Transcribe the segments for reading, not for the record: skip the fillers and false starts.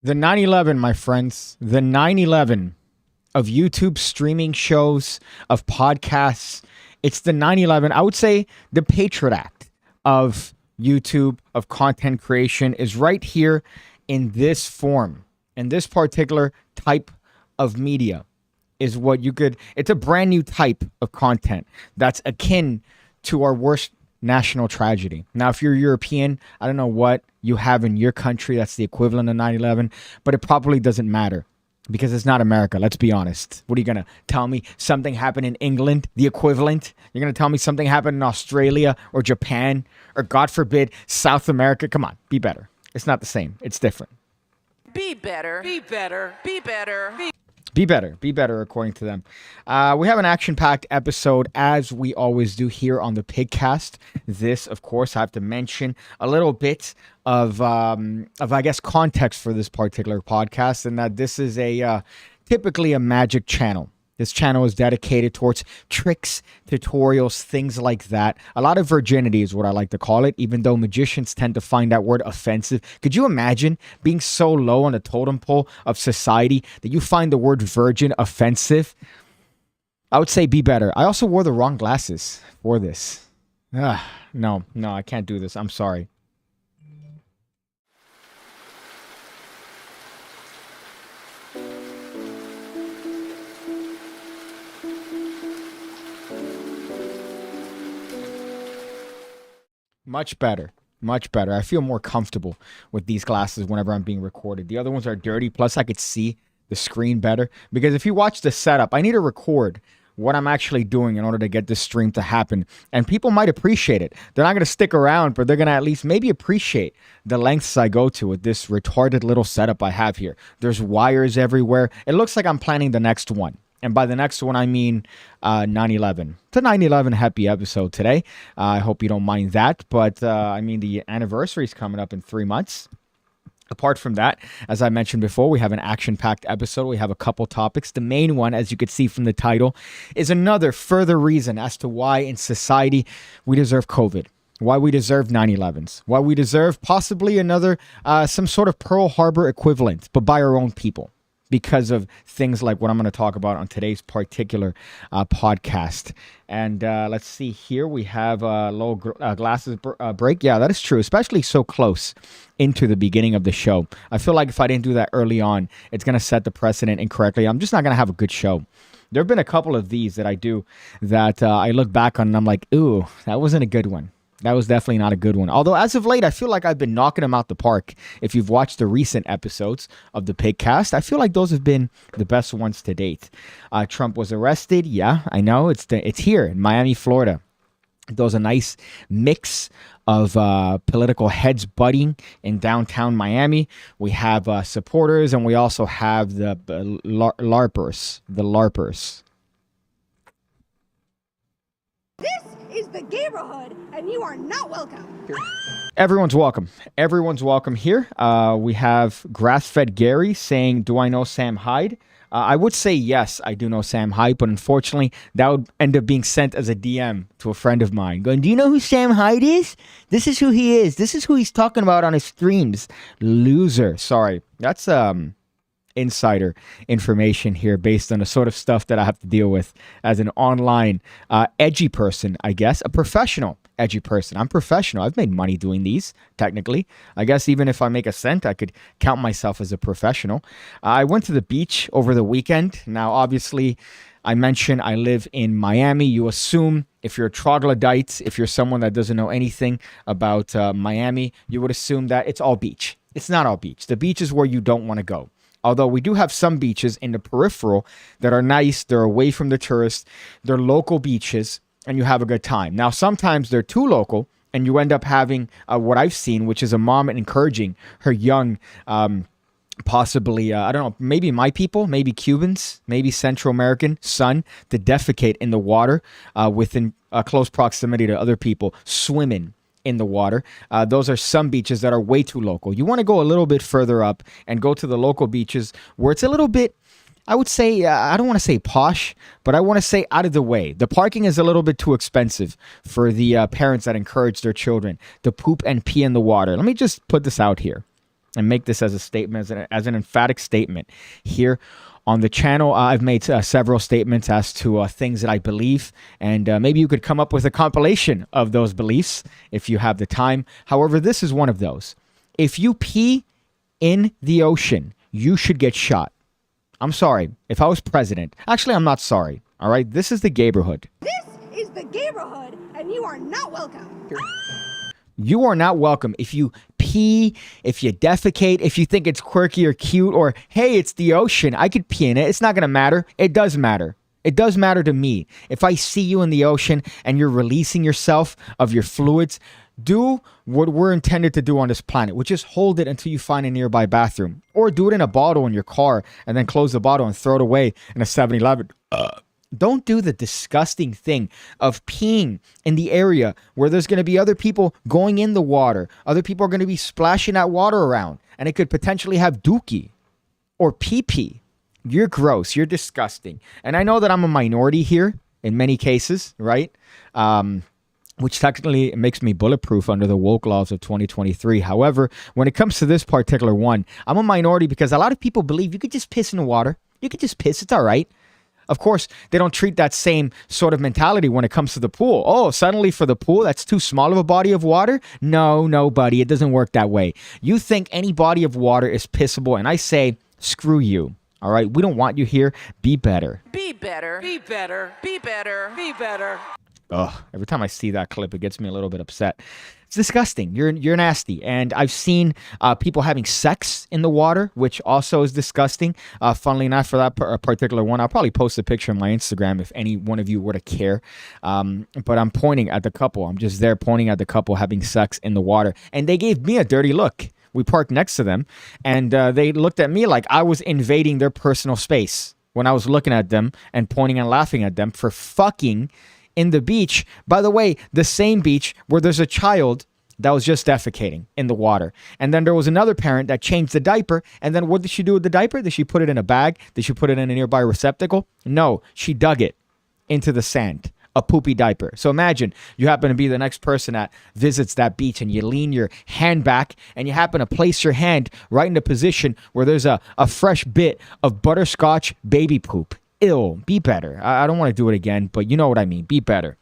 The 9/11, my friends, the 9/11 of YouTube streaming shows, of podcasts. It's the 9/11. I would say the Patriot Act of YouTube, of content creation, is right here in this form, in this particular type of media. Is what you could, it's a brand new type of content that's akin to our worst national tragedy. Now, if you're European, I don't know what you have in your country that's the equivalent of 9/11, but it probably doesn't matter because it's not America. Let's be honest. What are you going to tell me? Something happened in England, the equivalent? You're going to tell me something happened in Australia or Japan or, God forbid, South America? Come on, be better. It's not the same. It's different. Be better. Be better. Be better. Be better, according to them. We have an action-packed episode, as we always do here on the Pigcast. This, of course, I have to mention a little bit of I guess, context for this particular podcast, and that this is a typically a magic channel. This channel is dedicated towards tricks, tutorials, things like that. A lot of virginity is what I like to call it, even though magicians tend to find that word offensive. Could you imagine being so low on the totem pole of society that you find the word virgin offensive? I would say be better. I also wore the wrong glasses for this. No, I can't do this. I'm sorry. Much better. Much better. I feel more comfortable with these glasses whenever I'm being recorded. The other ones are dirty. Plus, I could see the screen better. Because if you watch the setup, I need to record what I'm actually doing in order to get this stream to happen. And people might appreciate it. They're not going to stick around, but they're going to at least maybe appreciate the lengths I go to with this retarded little setup I have here. There's wires everywhere. It looks like I'm planning the next one. And by the next one, I mean 9/11. It's a 9/11 happy episode today. I hope you don't mind that. But, I mean, the anniversary is coming up in 3 months. Apart from that, as I mentioned before, we have an action-packed episode. We have a couple topics. The main one, as you could see from the title, is another further reason as to why in society we deserve COVID. Why we deserve 9/11s. Why we deserve possibly another, some sort of Pearl Harbor equivalent, but by our own people, because of things like what I'm going to talk about on today's particular podcast. And let's see here. We have a low glasses break. Yeah, that is true, especially so close into the beginning of the show. I feel like if I didn't do that early on, it's going to set the precedent incorrectly. I'm just not going to have a good show. There have been a couple of these that I do that I look back on and I'm like, ooh, that wasn't a good one. That was definitely not a good one. Although, as of late, I feel like I've been knocking them out the park. If you've watched the recent episodes of the Pigcast, I feel like those have been the best ones to date. Trump was arrested. Yeah, I know. It's here in Miami, Florida. There was a nice mix of political heads butting in downtown Miami. We have supporters, and we also have the LARPers. The LARPers. Is the neighborhood, and you are not welcome. Everyone's welcome. Everyone's welcome here. We have Grass-Fed Gary saying, do I know Sam Hyde? I would say yes, I do know Sam Hyde, but unfortunately, that would end up being sent as a DM to a friend of mine. Going, do you know who Sam Hyde is? This is who he is. This is who he's talking about on his streams. Loser. Sorry. That's insider information here based on the sort of stuff that I have to deal with as an online edgy person, I guess. A professional edgy person. I'm professional. I've made money doing these, technically. I guess even if I make a cent, I could count myself as a professional. I went to the beach over the weekend. Now, obviously, I mentioned I live in Miami. You assume if you're a troglodyte, if you're someone that doesn't know anything about Miami, you would assume that it's all beach. It's not all beach. The beach is where you don't want to go. Although we do have some beaches in the peripheral that are nice, they're away from the tourists, they're local beaches, and you have a good time. Now, sometimes they're too local, and you end up having what I've seen, which is a mom encouraging her young, possibly, I don't know, maybe my people, maybe Cubans, maybe Central American son to defecate in the water within close proximity to other people swimming in the water. Those are some beaches that are way too local. You want to go a little bit further up and go to the local beaches where it's a little bit, I would say, I don't want to say posh, but I want to say out of the way. The parking is a little bit too expensive for the parents that encourage their children to poop and pee in the water. Let me just put this out here. and make this as a statement, as an emphatic statement here on the channel. I've made several statements as to things that I believe, and maybe you could come up with a compilation of those beliefs if you have the time. However, this is one of those. If you pee in the ocean, you should get shot. I'm sorry. If I was president, actually, I'm not sorry. All right, this is the neighborhood. This is the neighborhood, and you are not welcome. You are not welcome. If you pee, if you defecate, if you think it's quirky or cute, or hey, it's the ocean, I could pee in it. It's not going to matter. It does matter. It does matter to me. If I see you in the ocean and you're releasing yourself of your fluids, do what we're intended to do on this planet, which is hold it until you find a nearby bathroom. Or do it in a bottle in your car and then close the bottle and throw it away in a 7-Eleven. Don't do the disgusting thing of peeing in the area where there's going to be other people going in the water. Other people are going to be splashing that water around, and it could potentially have dookie or pee-pee. You're gross. You're disgusting. And I know that I'm a minority here in many cases, right? Which technically makes me bulletproof under the woke laws of 2023. However, when it comes to this particular one, I'm a minority because a lot of people believe you could just piss in the water. You could just piss. It's all right. Of course, they don't treat that same sort of mentality when it comes to the pool. Oh, suddenly for the pool, that's too small of a body of water? No, buddy, it doesn't work that way. You think any body of water is pissable, and I say, screw you. All right, we don't want you here. Be better. Be better. Be better. Be better. Be better. Ugh, every time I see that clip, it gets me a little bit upset. It's disgusting. You're nasty. And I've seen people having sex in the water, which also is disgusting. Funnily enough, for that particular one, I'll probably post a picture on my Instagram if any one of you were to care. But I'm pointing at the couple. I'm just there pointing at the couple having sex in the water. And they gave me a dirty look. We parked next to them, and they looked at me like I was invading their personal space when I was looking at them and pointing and laughing at them for fucking in the beach. By the way, the same beach where there's a child that was just defecating in the water. And then there was another parent that changed the diaper. And then what did she do with the diaper? Did she put it in a bag? Did she put it in a nearby receptacle? No, she dug it into the sand. A poopy diaper. So imagine you happen to be the next person that visits that beach, and you lean your hand back and you happen to place your hand right in the position where there's a fresh bit of butterscotch baby poop. Ew, be better. I don't want to do it again, but you know what I mean. Be better.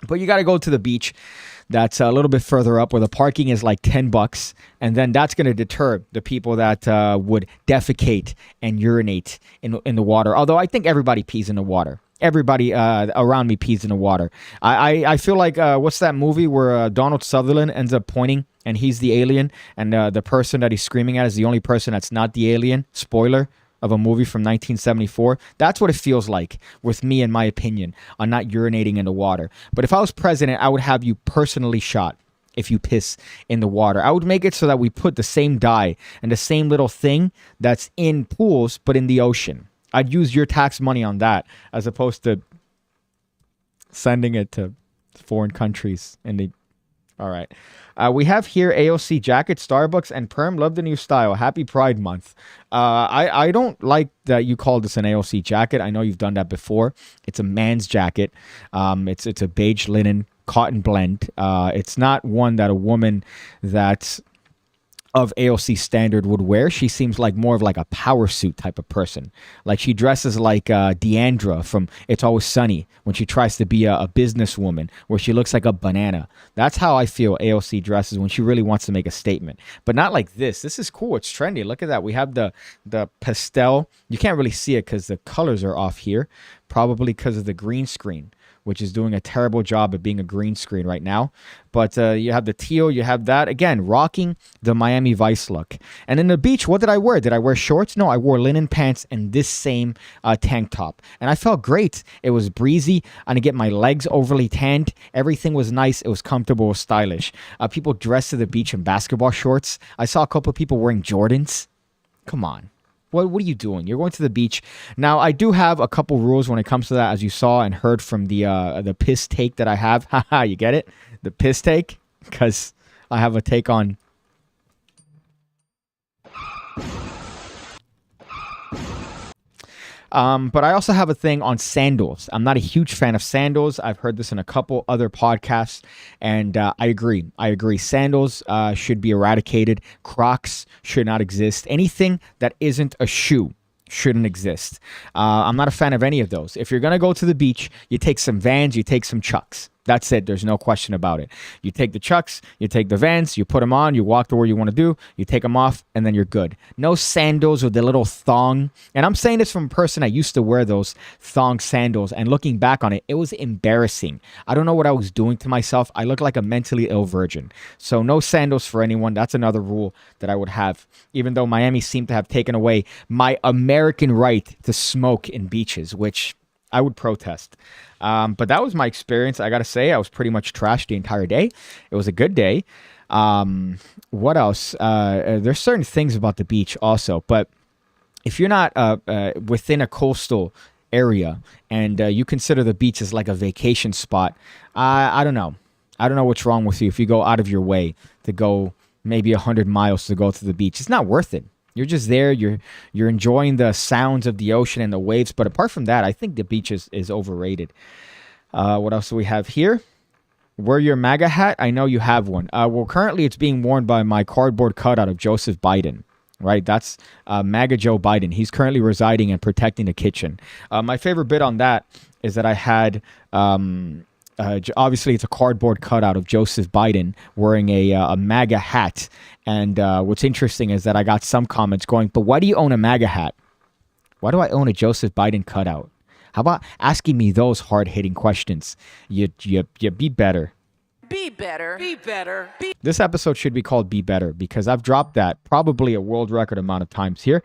But you got to go to the beach that's a little bit further up where the parking is like $10. And then that's going to deter the people that would defecate and urinate in the water. Although I think everybody pees in the water. Everybody around me pees in the water. I feel like, what's that movie where Donald Sutherland ends up pointing and he's the alien, and the person that he's screaming at is the only person that's not the alien? Spoiler of a movie from 1974. That's what it feels like with me, in my opinion, on not urinating in the water. But if I was president, I would have you personally shot if you piss in the water. I would make it so that we put the same dye and the same little thing that's in pools but in the ocean. I'd use your tax money on that as opposed to sending it to foreign countries. All right. We have here AOC jacket, Starbucks, and Perm. Love the new style. Happy Pride Month. I don't like that you called this an AOC jacket. I know you've done that before. It's a man's jacket. It's a beige linen cotton blend. It's not one that a woman that's of AOC standard would wear. She seems like more of like a power suit type of person. Like she dresses like Deandra from It's Always Sunny when she tries to be a businesswoman, where she looks like a banana. That's how I feel AOC dresses when she really wants to make a statement. But not like this. This is cool. It's trendy. Look at that. We have the pastel. You can't really see it because the colors are off here. Probably because of the green screen, which is doing a terrible job at being a green screen right now. But you have the teal, you have that. Again, rocking the Miami Vice look. And in the beach, what did I wear? Did I wear shorts? No, I wore linen pants and this same tank top. And I felt great. It was breezy. I didn't get my legs overly tanned. Everything was nice. It was comfortable, it was stylish. People dressed to the beach in basketball shorts. I saw a couple of people wearing Jordans. Come on. What are you doing? You're going to the beach. Now, I do have a couple rules when it comes to that, as you saw and heard from the piss take that I have. Haha, you get it? The piss take? Because I have a take on... But I also have a thing on sandals. I'm not a huge fan of sandals. I've heard this in a couple other podcasts, and I agree. Sandals should be eradicated. Crocs should not exist. Anything that isn't a shoe shouldn't exist. I'm not a fan of any of those. If you're going to go to the beach, you take some Vans, you take some Chucks. That's it. There's no question about it. You take the Chucks, you take the Vans, you put them on, you walk to where you want to do, you take them off, and then you're good. No sandals with the little thong. And I'm saying this from a person that used to wear those thong sandals, and looking back on it, it was embarrassing. I don't know what I was doing to myself. I look like a mentally ill virgin. So no sandals for anyone. That's another rule that I would have, even though Miami seemed to have taken away my American right to smoke in beaches, which I would protest. But that was my experience. I got to say, I was pretty much trashed the entire day. It was a good day. What else? There's certain things about the beach also, but if you're not within a coastal area and you consider the beach as like a vacation spot, I don't know. I don't know what's wrong with you if you go out of your way to go maybe 100 miles to go to the beach. It's not worth it. You're just there. You're enjoying the sounds of the ocean and the waves. But apart from that, I think the beach is overrated. What else do we have here? Wear your MAGA hat. I know you have one. Well, currently it's being worn by my cardboard cutout of Joseph Biden. Right? That's MAGA Joe Biden. He's currently residing and protecting the kitchen. My favorite bit on that is that I had... obviously, it's a cardboard cutout of Joseph Biden wearing a MAGA hat. And what's interesting is that I got some comments going, but why do you own a MAGA hat? Why do I own a Joseph Biden cutout? How about asking me those hard-hitting questions? You be better. Be better. Be better. This episode should be called Be Better because I've dropped that probably a world record amount of times here.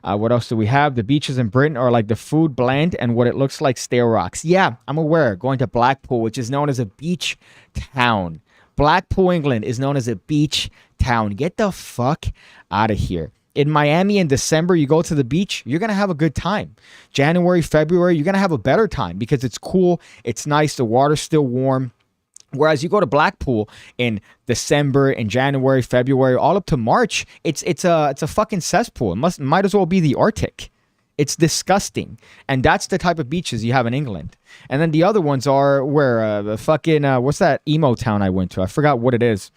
What else do we have? The beaches in Britain are like the food bland and what it looks like stale rocks. Yeah, I'm aware. Going to Blackpool, which is known as a beach town. Blackpool, England is known as a beach town. Get the fuck out of here. In Miami in December, you go to the beach, you're going to have a good time. January, February, you're going to have a better time because it's cool. It's nice. The water's still warm. Whereas you go to Blackpool in December, in January, February, all up to March, it's a fucking cesspool. It might as well be the Arctic. It's disgusting. And that's the type of beaches you have in England. And then the other ones are where the fucking what's that emo town I went to? I forgot what it is.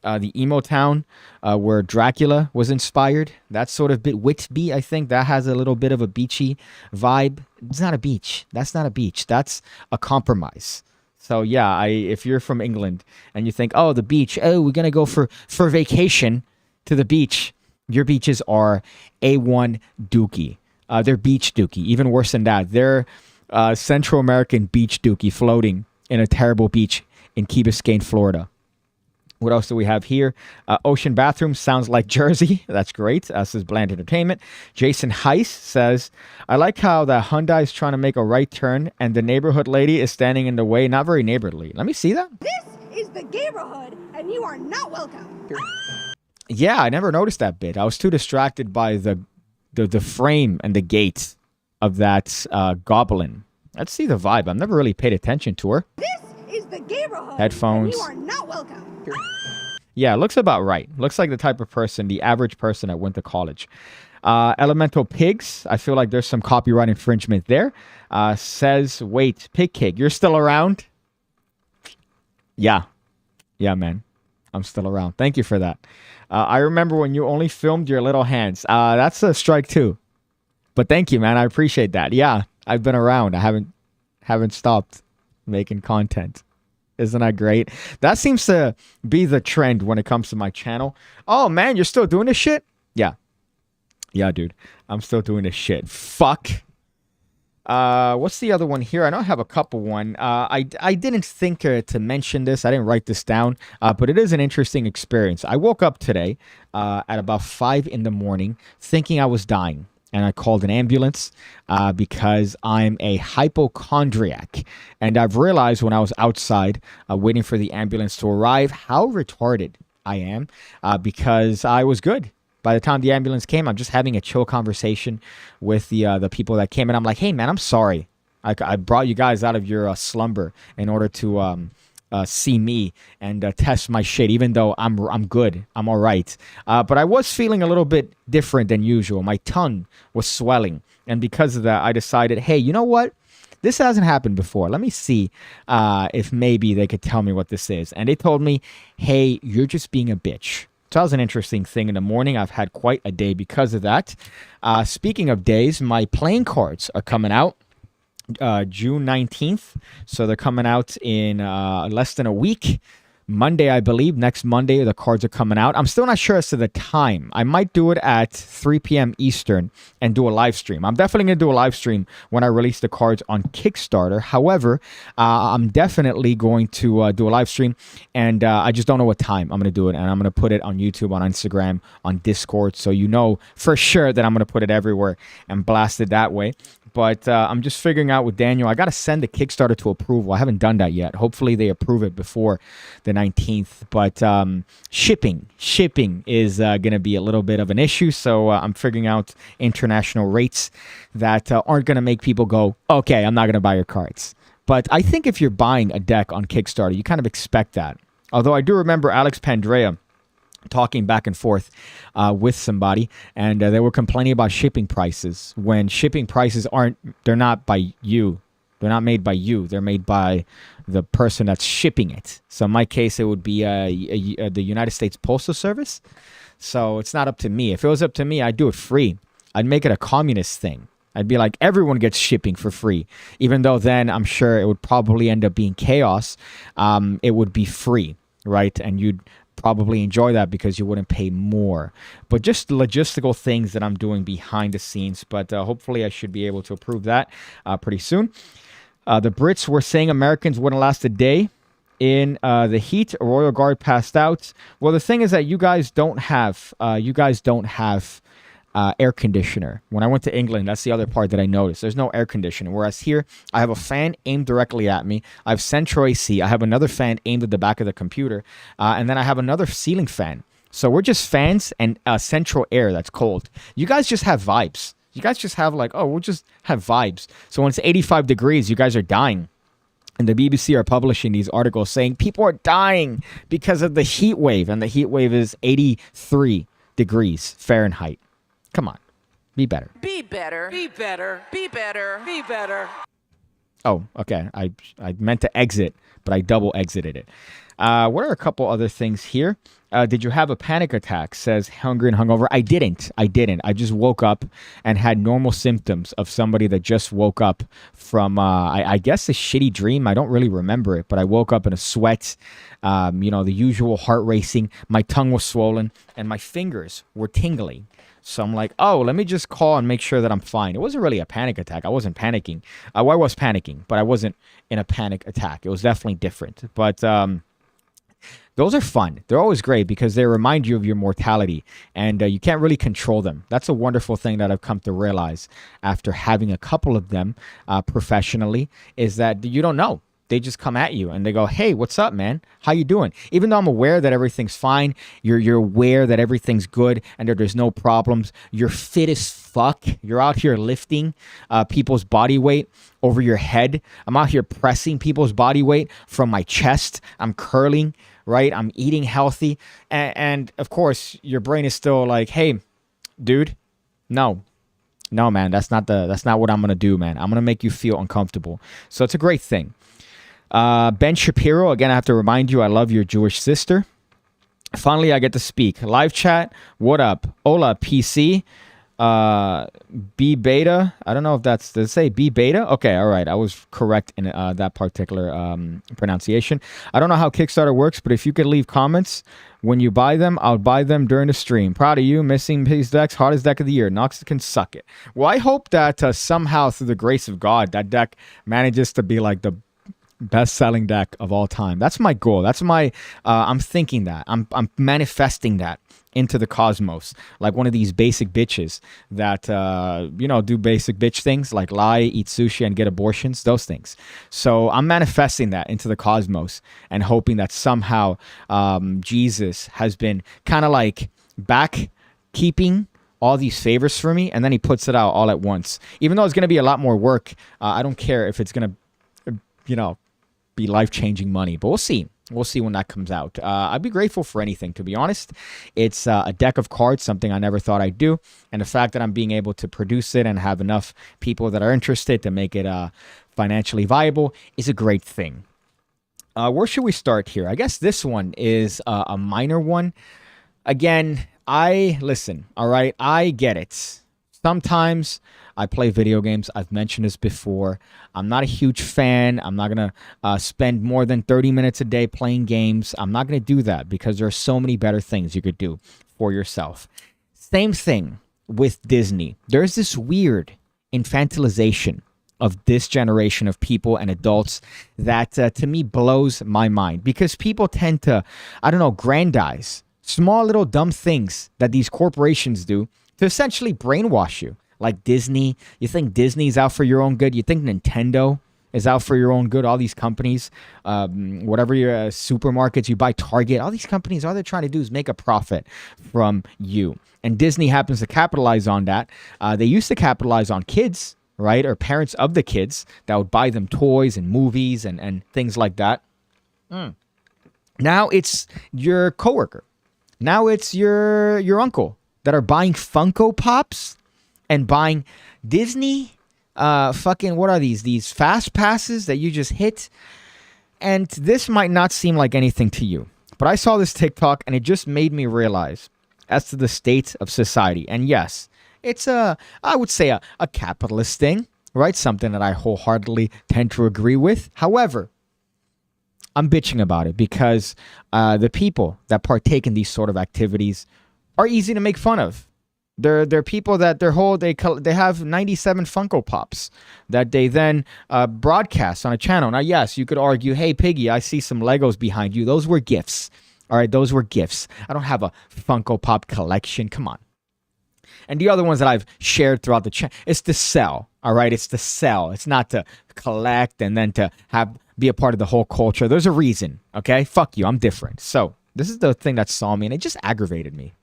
The emo town where Dracula was inspired. That sort of bit Whitby, I think. That has a little bit of a beachy vibe. It's not a beach. That's not a beach. That's a compromise. So yeah, if you're from England and you think, oh, the beach, oh, we're gonna go for vacation to the beach. Your beaches are A1 dookie. They're beach dookie. Even worse than that, they're Central American beach dookie floating in a terrible beach in Key Biscayne, Florida. What else do we have here? Ocean bathroom sounds like Jersey. That's great. Says Bland Entertainment. Jason Heiss says, I like how the Hyundai is trying to make a right turn and the neighborhood lady is standing in the way. Not very neighborly. Let me see that. This is the neighborhood, and you are not welcome. Yeah, I never noticed that bit. I was too distracted by the frame and the gate of that goblin. Let's see the vibe. I've never really paid attention to her. This is the neighborhood. Headphones. And you are not welcome. Yeah, looks about right. Looks like the type of person, the average person that went to college. Elemental Pigs. I feel like there's some copyright infringement there. Says, wait, PigCake, you're still around? Yeah. Yeah, man. I'm still around. Thank you for that. I remember when you only filmed your little hands. That's a strike too. But thank you, man. I appreciate that. Yeah, I've been around. I haven't stopped making content. Isn't that great? That seems to be the trend when it comes to my channel. Oh, man, you're still doing this shit? Yeah. Yeah, dude. I'm still doing this shit. Fuck. What's the other one here? I know I have a couple one. I didn't think to mention this. I didn't write this down, but it is an interesting experience. I woke up today at about 5 in the morning thinking I was dying. And I called an ambulance because I'm a hypochondriac. And I've realized when I was outside waiting for the ambulance to arrive how retarded I am because I was good. By the time the ambulance came, I'm just having a chill conversation with the people that came. And I'm like, hey, man, I'm sorry. I brought you guys out of your slumber in order to see me and test my shit, even though I'm good. I'm all right. But I was feeling a little bit different than usual. My tongue was swelling. And because of that, I decided, hey, you know what? This hasn't happened before. Let me see if maybe they could tell me what this is. And they told me, hey, you're just being a bitch. So that was an interesting thing in the morning. I've had quite a day because of that. Speaking of days, my playing cards are coming out June 19th. So they're coming out in less than a week. Monday, I believe. Next Monday, the cards are coming out. I'm still not sure as to the time. I might do it at 3 p.m. Eastern and do a live stream. I'm definitely going to do a live stream when I release the cards on Kickstarter. However, I'm definitely going to do a live stream, and I just don't know what time I'm going to do it. And I'm going to put it on YouTube, on Instagram, on Discord, so you know for sure that I'm going to put it everywhere and blast it that way. But I'm just figuring out with Daniel. I got to send the Kickstarter to approval. I haven't done that yet. Hopefully they approve it before the 19th. But shipping is going to be a little bit of an issue. So I'm figuring out international rates that aren't going to make people go, okay, I'm not going to buy your cards. But I think if you're buying a deck on Kickstarter, you kind of expect that. Although I do remember Alex Pandrea talking back and forth with somebody, and they were complaining about shipping prices, when shipping prices they're not by you. They're not made by you. They're made by the person that's shipping it. So in my case, it would be the United States Postal Service. So it's not up to me. If it was up to me, I'd do it free. I'd make it a communist thing. I'd be like, everyone gets shipping for free, even though then I'm sure it would probably end up being chaos. It would be free, right? And you'd probably enjoy that because you wouldn't pay more. But just logistical things that I'm doing behind the scenes. But hopefully I should be able to approve that pretty soon. The Brits were saying Americans wouldn't last a day in the heat. A Royal Guard passed out. Well, the thing is that you guys don't have air conditioner. When I went to England, that's the other part that I noticed. There's no air conditioner. Whereas here, I have a fan aimed directly at me. I have central AC. I have another fan aimed at the back of the computer. And then I have another ceiling fan. So we're just fans and central air that's cold. You guys just have vibes. You guys just have like, oh, we'll just have vibes. So when it's 85 degrees, you guys are dying. And the BBC are publishing these articles saying people are dying because of the heat wave. And the heat wave is 83 degrees Fahrenheit. Come on. Be better. Be better. Be better. Be better. Be better. Oh, okay. I meant to exit, but I double exited it. What are a couple other things here? Did you have a panic attack? Says Hungry and Hungover. I didn't. I just woke up and had normal symptoms of somebody that just woke up from, I guess, a shitty dream. I don't really remember it, but I woke up in a sweat, the usual heart racing. My tongue was swollen and my fingers were tingling. So I'm like, oh, let me just call and make sure that I'm fine. It wasn't really a panic attack. I wasn't panicking. I was panicking, but I wasn't in a panic attack. It was definitely different. But those are fun. They're always great because they remind you of your mortality, and you can't really control them. That's a wonderful thing that I've come to realize after having a couple of them professionally, is that you don't know. They just come at you and they go, hey, what's up, man? How you doing? Even though I'm aware that everything's fine, you're aware that everything's good and that there's no problems. You're fit as fuck. You're out here lifting people's body weight over your head. I'm out here pressing people's body weight from my chest. I'm curling, right? I'm eating healthy. And of course, your brain is still like, hey, dude, no, man, that's not what I'm going to do, man. I'm going to make you feel uncomfortable. So it's a great thing. Ben Shapiro, again, I have to remind you, I love your Jewish sister. Finally, I get to speak. Live chat, what up? Hola, PC. B beta. I don't know if does it say B beta? Okay, all right. I was correct in that particular pronunciation. I don't know how Kickstarter works, but if you could leave comments when you buy them, I'll buy them during the stream. Proud of you. Missing Piece decks, hardest deck of the year. Nox can suck it. Well, I hope that somehow, through the grace of God, that deck manages to be like the best-selling deck of all time. That's my goal. That's my I'm thinking that. I'm manifesting that into the cosmos, like one of these basic bitches that do basic bitch things like lie, eat sushi, and get abortions, those things. So I'm manifesting that into the cosmos and hoping that somehow Jesus has been kind of like back keeping all these favors for me, and then he puts it out all at once. Even though it's going to be a lot more work, I don't care if it's going to be life-changing money. But we'll see. We'll see when that comes out. I'd be grateful for anything, to be honest. It's a deck of cards, something I never thought I'd do. And the fact that I'm being able to produce it and have enough people that are interested to make it financially viable is a great thing. Where should we start here? I guess this one is a minor one. Again, listen, all right? I get it. Sometimes I play video games. I've mentioned this before. I'm not a huge fan. I'm not going to spend more than 30 minutes a day playing games. I'm not going to do that because there are so many better things you could do for yourself. Same thing with Disney. There's this weird infantilization of this generation of people and adults that to me blows my mind, because people tend to, aggrandize small little dumb things that these corporations do to essentially brainwash you. Like Disney, you think Disney's out for your own good. You think Nintendo is out for your own good. All these companies, whatever your supermarkets, you buy Target, all these companies, all they're trying to do is make a profit from you. And Disney happens to capitalize on that. They used to capitalize on kids, right? Or parents of the kids that would buy them toys and movies and things like that. Now it's your coworker. Now it's your uncle that are buying Funko Pops and buying Disney what are these fast passes that you just hit. And this might not seem like anything to you, but I saw this TikTok and it just made me realize as to the state of society. And yes, it's I would say a capitalist thing, right? Something that I wholeheartedly tend to agree with. However, I'm bitching about it because the people that partake in these sort of activities are easy to make fun of. They're people that they have 97 Funko Pops that they then broadcast on a channel. Now, yes, you could argue, hey, Piggy, I see some Legos behind you. Those were gifts. All right, those were gifts. I don't have a Funko Pop collection. Come on. And the other ones that I've shared throughout the channel, it's to sell. All right, it's to sell. It's not to collect and then to be a part of the whole culture. There's a reason, okay? Fuck you, I'm different. So this is the thing that saw me, and it just aggravated me.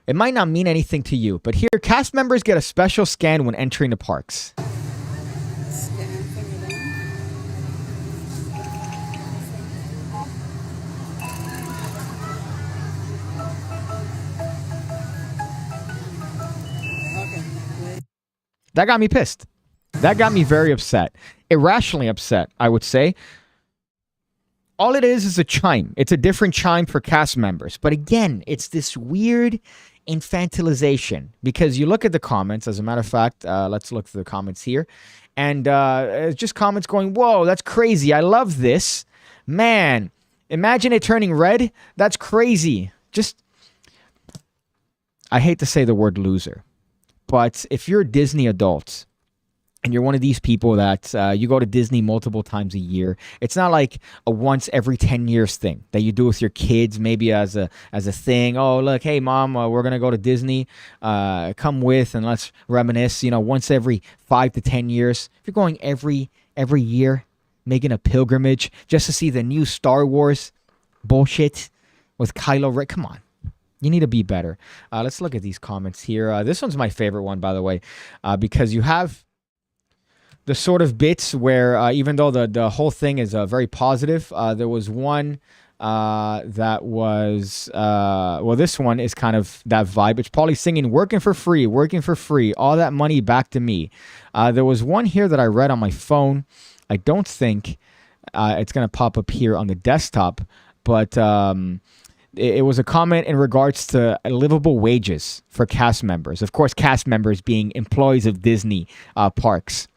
It might not mean anything to you, but here, cast members get a special scan when entering the parks. That got me pissed. That got me very upset. Irrationally upset, I would say. All it is a chime. It's a different chime for cast members. But again, it's this weird infantilization, because you look at the comments. As a matter of fact, let's look through the comments here. And it's just comments going, whoa, that's crazy. I love this. Man, imagine it turning red. That's crazy. I hate to say the word loser. But if you're a Disney adult and you're one of these people that you go to Disney multiple times a year, it's not like a once every 10 years thing that you do with your kids, maybe as a thing. Oh, look, hey, Mom, we're going to go to Disney. Come with and let's reminisce, once every 5 to 10 years. If you're going every year, making a pilgrimage just to see the new Star Wars bullshit with Kylo Ren, come on. You need to be better. Let's look at these comments here. This one's my favorite one, by the way, because you have the sort of bits where even though the whole thing is very positive, there was one that was, this one is kind of that vibe. It's probably singing, working for free, all that money back to me. There was one here that I read on my phone. I don't think it's going to pop up here on the desktop, but it was a comment in regards to livable wages for cast members. Of course, cast members being employees of Disney parks.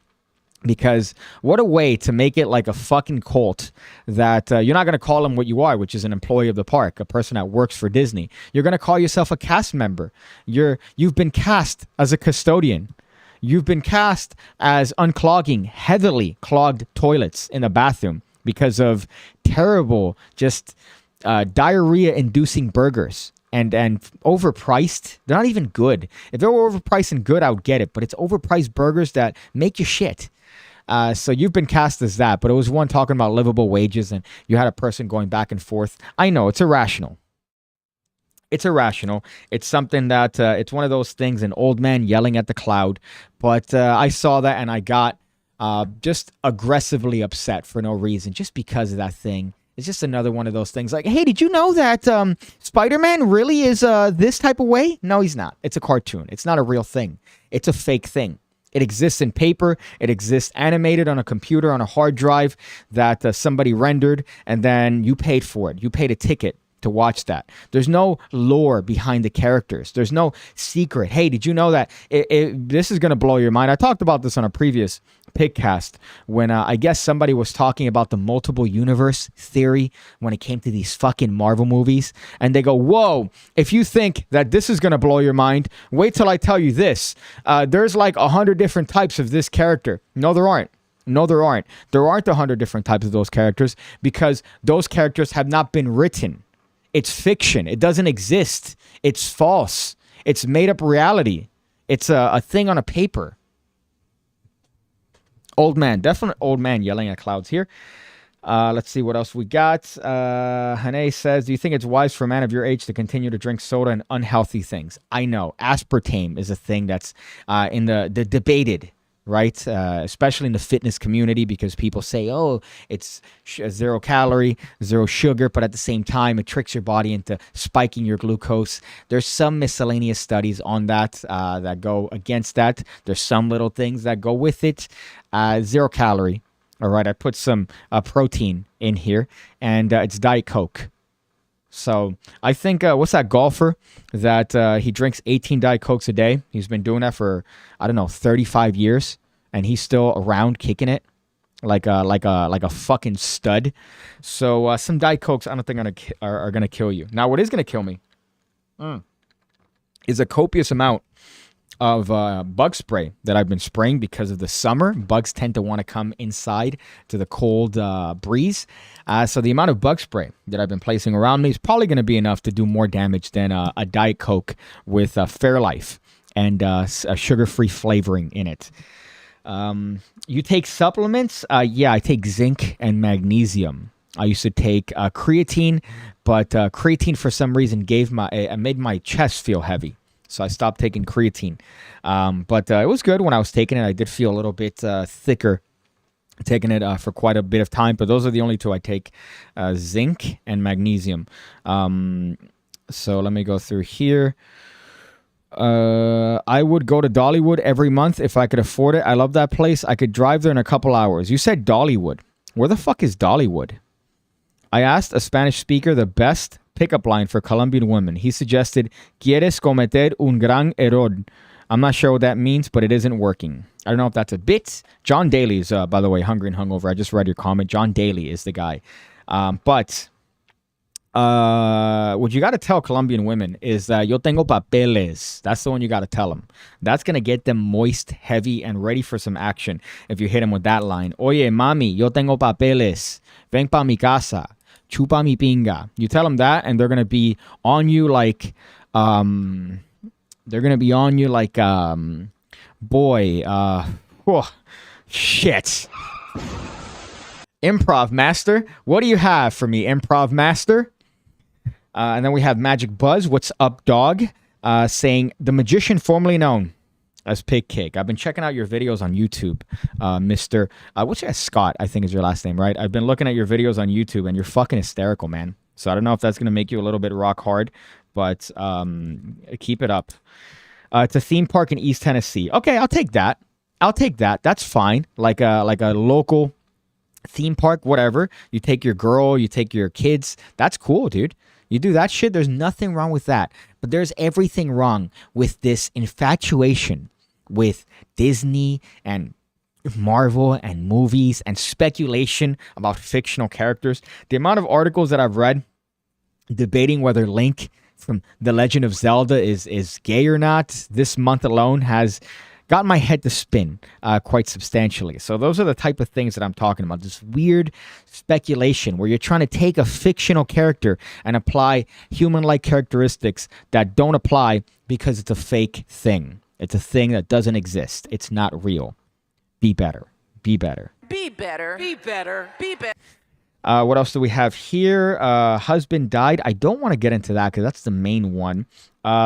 Because what a way to make it like a fucking cult that you're not going to call them what you are, which is an employee of the park, a person that works for Disney. You're going to call yourself a cast member. You've been cast as a custodian. You've been cast as unclogging heavily clogged toilets in the bathroom because of terrible, just diarrhea-inducing burgers. And overpriced. They're not even good. If they were overpriced and good, I would get it. But it's overpriced burgers that make you shit. So you've been cast as that. But it was one talking about livable wages, and you had a person going back and forth. I know, it's irrational. It's irrational. It's something that, it's one of those things, an old man yelling at the cloud. But I saw that, and I got just aggressively upset for no reason, just because of that thing. It's just another one of those things like, hey, did you know that Spider-Man really is this type of way? No, he's not. It's a cartoon. It's not a real thing. It's a fake thing. It exists in paper. It exists animated on a computer, on a hard drive that somebody rendered, and then you paid for it. You paid a ticket to watch that. There's no lore behind the characters. There's no secret. Hey, did you know that? This is going to blow your mind. I talked about this on a previous Pigcast when I guess somebody was talking about the multiple universe theory when it came to these fucking Marvel movies. And they go, whoa, if you think that this is going to blow your mind, wait till I tell you this. There's like 100 different types of this character. No, there aren't. No, there aren't. There aren't 100 different types of those characters because those characters have not been written. It's fiction. It doesn't exist. It's false. It's made up reality. It's a thing on a paper. Old man. Definite old man yelling at clouds here. Let's see what else we got. Hane says, do you think it's wise for a man of your age to continue to drink soda and unhealthy things? I know. Aspartame is a thing that's in the debated, right? Especially in the fitness community because people say, oh, it's 0 calorie, 0 sugar, but at the same time, it tricks your body into spiking your glucose. There's some miscellaneous studies on that that go against that. There's some little things that go with it. 0 calorie. All right, I put some protein in here, and it's Diet Coke. So I think, what's that golfer that he drinks 18 Diet Cokes a day? He's been doing that for, 35 years, and he's still around kicking it like a fucking stud. So some Diet Cokes I don't think are gonna kill you. Now, what is gonna kill me is a copious amount of bug spray that I've been spraying because of the summer. Bugs tend to want to come inside to the cold breeze. So the amount of bug spray that I've been placing around me is probably going to be enough to do more damage than a Diet Coke with Fairlife and a sugar-free flavoring in it. You take supplements? Yeah, I take zinc and magnesium. I used to take creatine, but creatine for some reason made my chest feel heavy. So I stopped taking creatine. But it was good when I was taking it. I did feel a little bit thicker taking it for quite a bit of time. But those are the only two I take, zinc and magnesium. So let me go through here. I would go to Dollywood every month if I could afford it. I love that place. I could drive there in a couple hours. You said Dollywood. Where the fuck is Dollywood? I asked a Spanish speaker the best pickup line for Colombian women. He suggested, ¿Quieres cometer un gran error? I'm not sure what that means, but it isn't working. I don't know if that's a bit. John Daly is, by the way, Hungry and Hungover. I just read your comment. John Daly is the guy. But what you got to tell Colombian women is yo tengo papeles. That's the one you got to tell them. That's going to get them moist, heavy, and ready for some action if you hit them with that line. Oye, mami, yo tengo papeles. Ven pa mi casa. Chupa mi pinga. You tell them that, and they're gonna be on you like, shit. Improv master, what do you have for me, improv master? And then we have Magic Buzz. What's up, dog? Saying the magician formerly known as PigCake. I've been checking out your videos on YouTube, Mr. What's your Scott? I think is your last name, right? I've been looking at your videos on YouTube, and you're fucking hysterical, man. So I don't know if that's gonna make you a little bit rock hard, but keep it up. It's a theme park in East Tennessee. Okay, I'll take that. That's fine. Like a local theme park, whatever. You take your girl, you take your kids. That's cool, dude. You do that shit, there's nothing wrong with that. But there's everything wrong with this infatuation with Disney and Marvel and movies and speculation about fictional characters. The amount of articles that I've read debating whether Link from The Legend of Zelda is gay or not this month alone has got my head to spin quite substantially. So those are the type of things that I'm talking about. This weird speculation where you're trying to take a fictional character and apply human-like characteristics that don't apply because it's a fake thing. It's a thing that doesn't exist. It's not real. Be better. Be better. Be better. Be better. Be better. What else do we have here? Husband died. I don't want to get into that because that's the main one.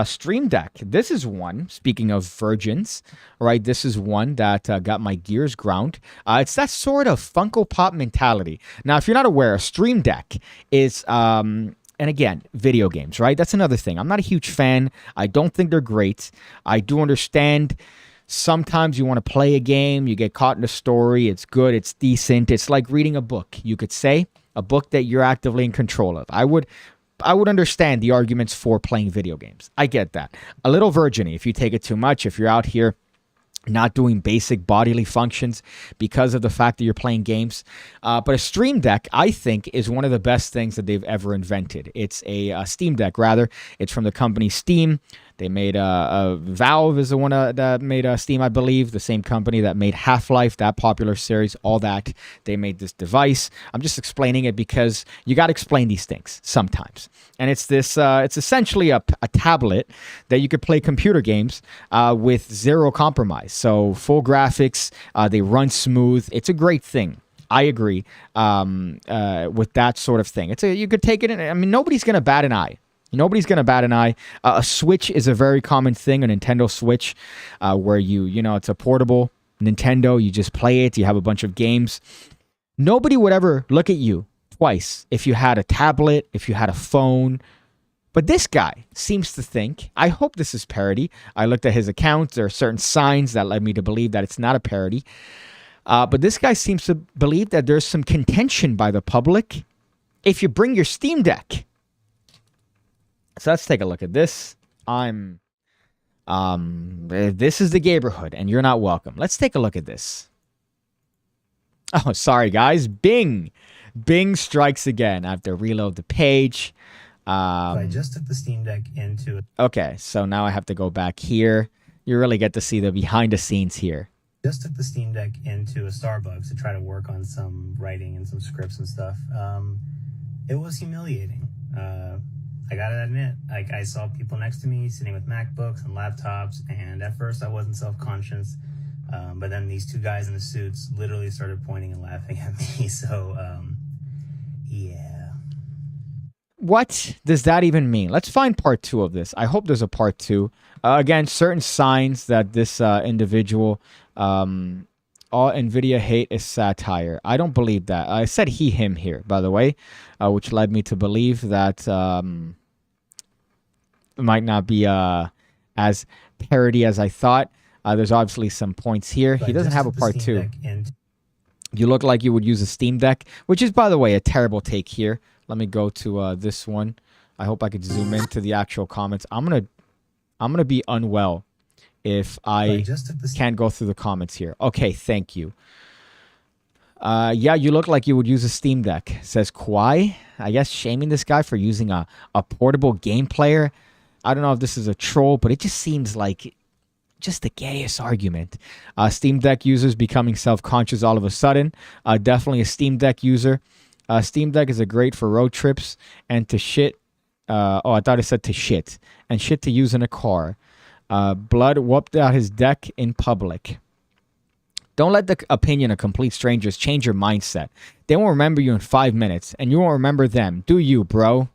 Stream Deck. This is one. Speaking of virgins, right? This is one that got my gears ground. It's that sort of Funko Pop mentality. Now, if you're not aware, a Stream Deck is, and again, video games, right? That's another thing. I'm not a huge fan. I don't think they're great. I do understand. Sometimes you want to play a game, you get caught in a story, it's good, it's decent. It's like reading a book, you could say, a book that you're actively in control of. I would understand the arguments for playing video games. I get that. A little virgin-y if you take it too much, if you're out here not doing basic bodily functions because of the fact that you're playing games. But a Stream Deck, I think, is one of the best things that they've ever invented. It's a Steam Deck, rather. It's from the company Steam. They made Valve is the one that made Steam, I believe. The same company that made Half-Life, that popular series, all that. They made this device. I'm just explaining it because you got to explain these things sometimes. And it's this. It's essentially a tablet that you could play computer games with zero compromise. So full graphics, they run smooth. It's a great thing. I agree with that sort of thing. You could take it in. I mean, nobody's gonna bat an eye. Nobody's going to bat an eye. A Switch is a very common thing, a Nintendo Switch, where it's a portable Nintendo. You just play it. You have a bunch of games. Nobody would ever look at you twice if you had a tablet, if you had a phone. But this guy seems to think, I hope this is parody. I looked at his account. There are certain signs that led me to believe that it's not a parody. But this guy seems to believe that there's some contention by the public if you bring your Steam Deck. So let's take a look at this. This is the neighborhood, and you're not welcome. Let's take a look at this. Oh, sorry, guys. Bing strikes again. I have to reload the page. I just took the Steam Deck into it. Okay, so now I have to go back here. You really get to see the behind the scenes here. Just took the Steam Deck into a Starbucks to try to work on some writing and some scripts and stuff. It was humiliating. I gotta admit, I saw people next to me sitting with MacBooks and laptops, and at first I wasn't self-conscious, but then these two guys in the suits literally started pointing and laughing at me, so, yeah. What does that even mean? Let's find part 2 of this. I hope there's a part 2. Again, certain signs that this individual, all NVIDIA hate is satire. I don't believe that. I said he, him here, by the way, which led me to believe that it might not be as parody as I thought. There's obviously some points here. He doesn't have a part 2. You look like you would use a Steam Deck, which is, by the way, a terrible take here. Let me go to this one. I hope I could zoom into the actual comments. I'm gonna be unwell if I can't go through the comments here. Okay, thank you. Yeah, you look like you would use a Steam Deck, says Kwai. I guess shaming this guy for using a portable game player. I don't know if this is a troll, but it just seems like just the gayest argument. Steam Deck users becoming self-conscious all of a sudden. Definitely a Steam Deck user. Steam Deck is a great for road trips and to shit. I thought it said to shit. And shit to use in a car. Blood whooped out his deck in public. Don't let the opinion of complete strangers change your mindset. They won't remember you in 5 minutes, and you won't remember them. Do you, bro?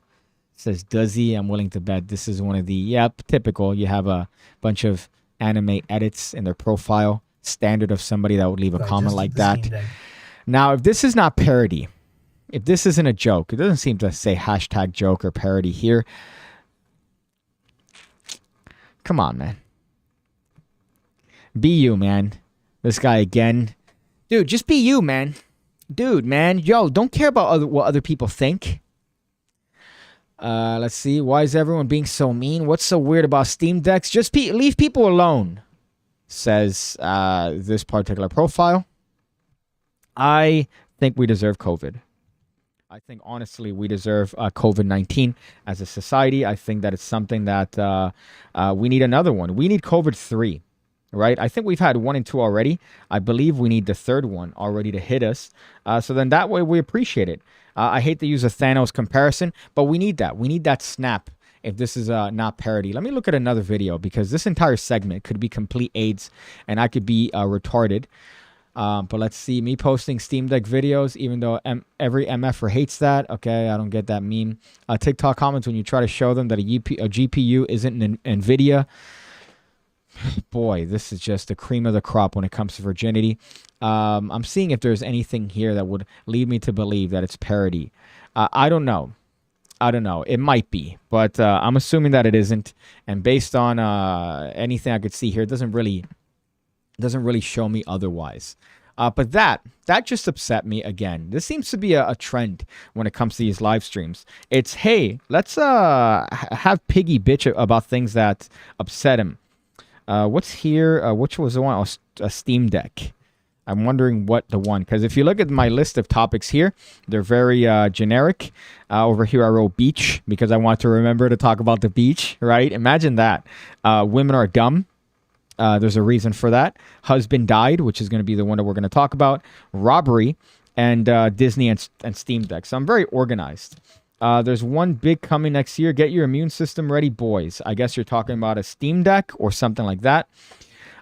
Says Duzzy. I'm willing to bet this is one of the, typical. You have a bunch of anime edits in their profile. Standard of somebody that would leave a comment like that. Now, if this is not parody, if this isn't a joke, it doesn't seem to say hashtag joke or parody here. Come on, man. Be you, man. This guy again. Dude, just be you, man. Dude, man. Yo, don't care about what other people think. Let's see. Why is everyone being so mean? What's so weird about Steam Decks? Just leave people alone, says this particular profile. I think we deserve COVID. I think, honestly, we deserve COVID-19 as a society. I think that it's something that we need another one. We need COVID-3. Right? I think we've had 1 and 2 already. I believe we need the 3rd one already to hit us. So then that way we appreciate it. I hate to use a Thanos comparison, but we need that. We need that snap if this is not parody. Let me look at another video because this entire segment could be complete AIDS and I could be retarded. But let's see. Me posting Steam Deck videos, even though every MFer hates that. Okay, I don't get that meme. TikTok comments when you try to show them that a GPU isn't an NVIDIA. Boy, this is just the cream of the crop when it comes to virginity. I'm seeing if there's anything here that would lead me to believe that it's parody. I don't know. It might be, but I'm assuming that it isn't. And based on anything I could see here, it doesn't really show me otherwise. But that just upset me again. This seems to be a trend when it comes to these live streams. It's, hey, let's have Piggy bitch about things that upset him. What's here? Which was the one? Oh, a Steam Deck. I'm wondering what the one, because if you look at my list of topics here, they're very generic. Over here I wrote beach because I want to remember to talk about the beach, right? Imagine that. Women are dumb. There's a reason for that. Husband died, which is going to be the one that we're going to talk about. Robbery, and Disney and Steam Deck. So I'm very organized. There's one big coming next year. Get your immune system ready, boys. I guess you're talking about a Steam Deck or something like that.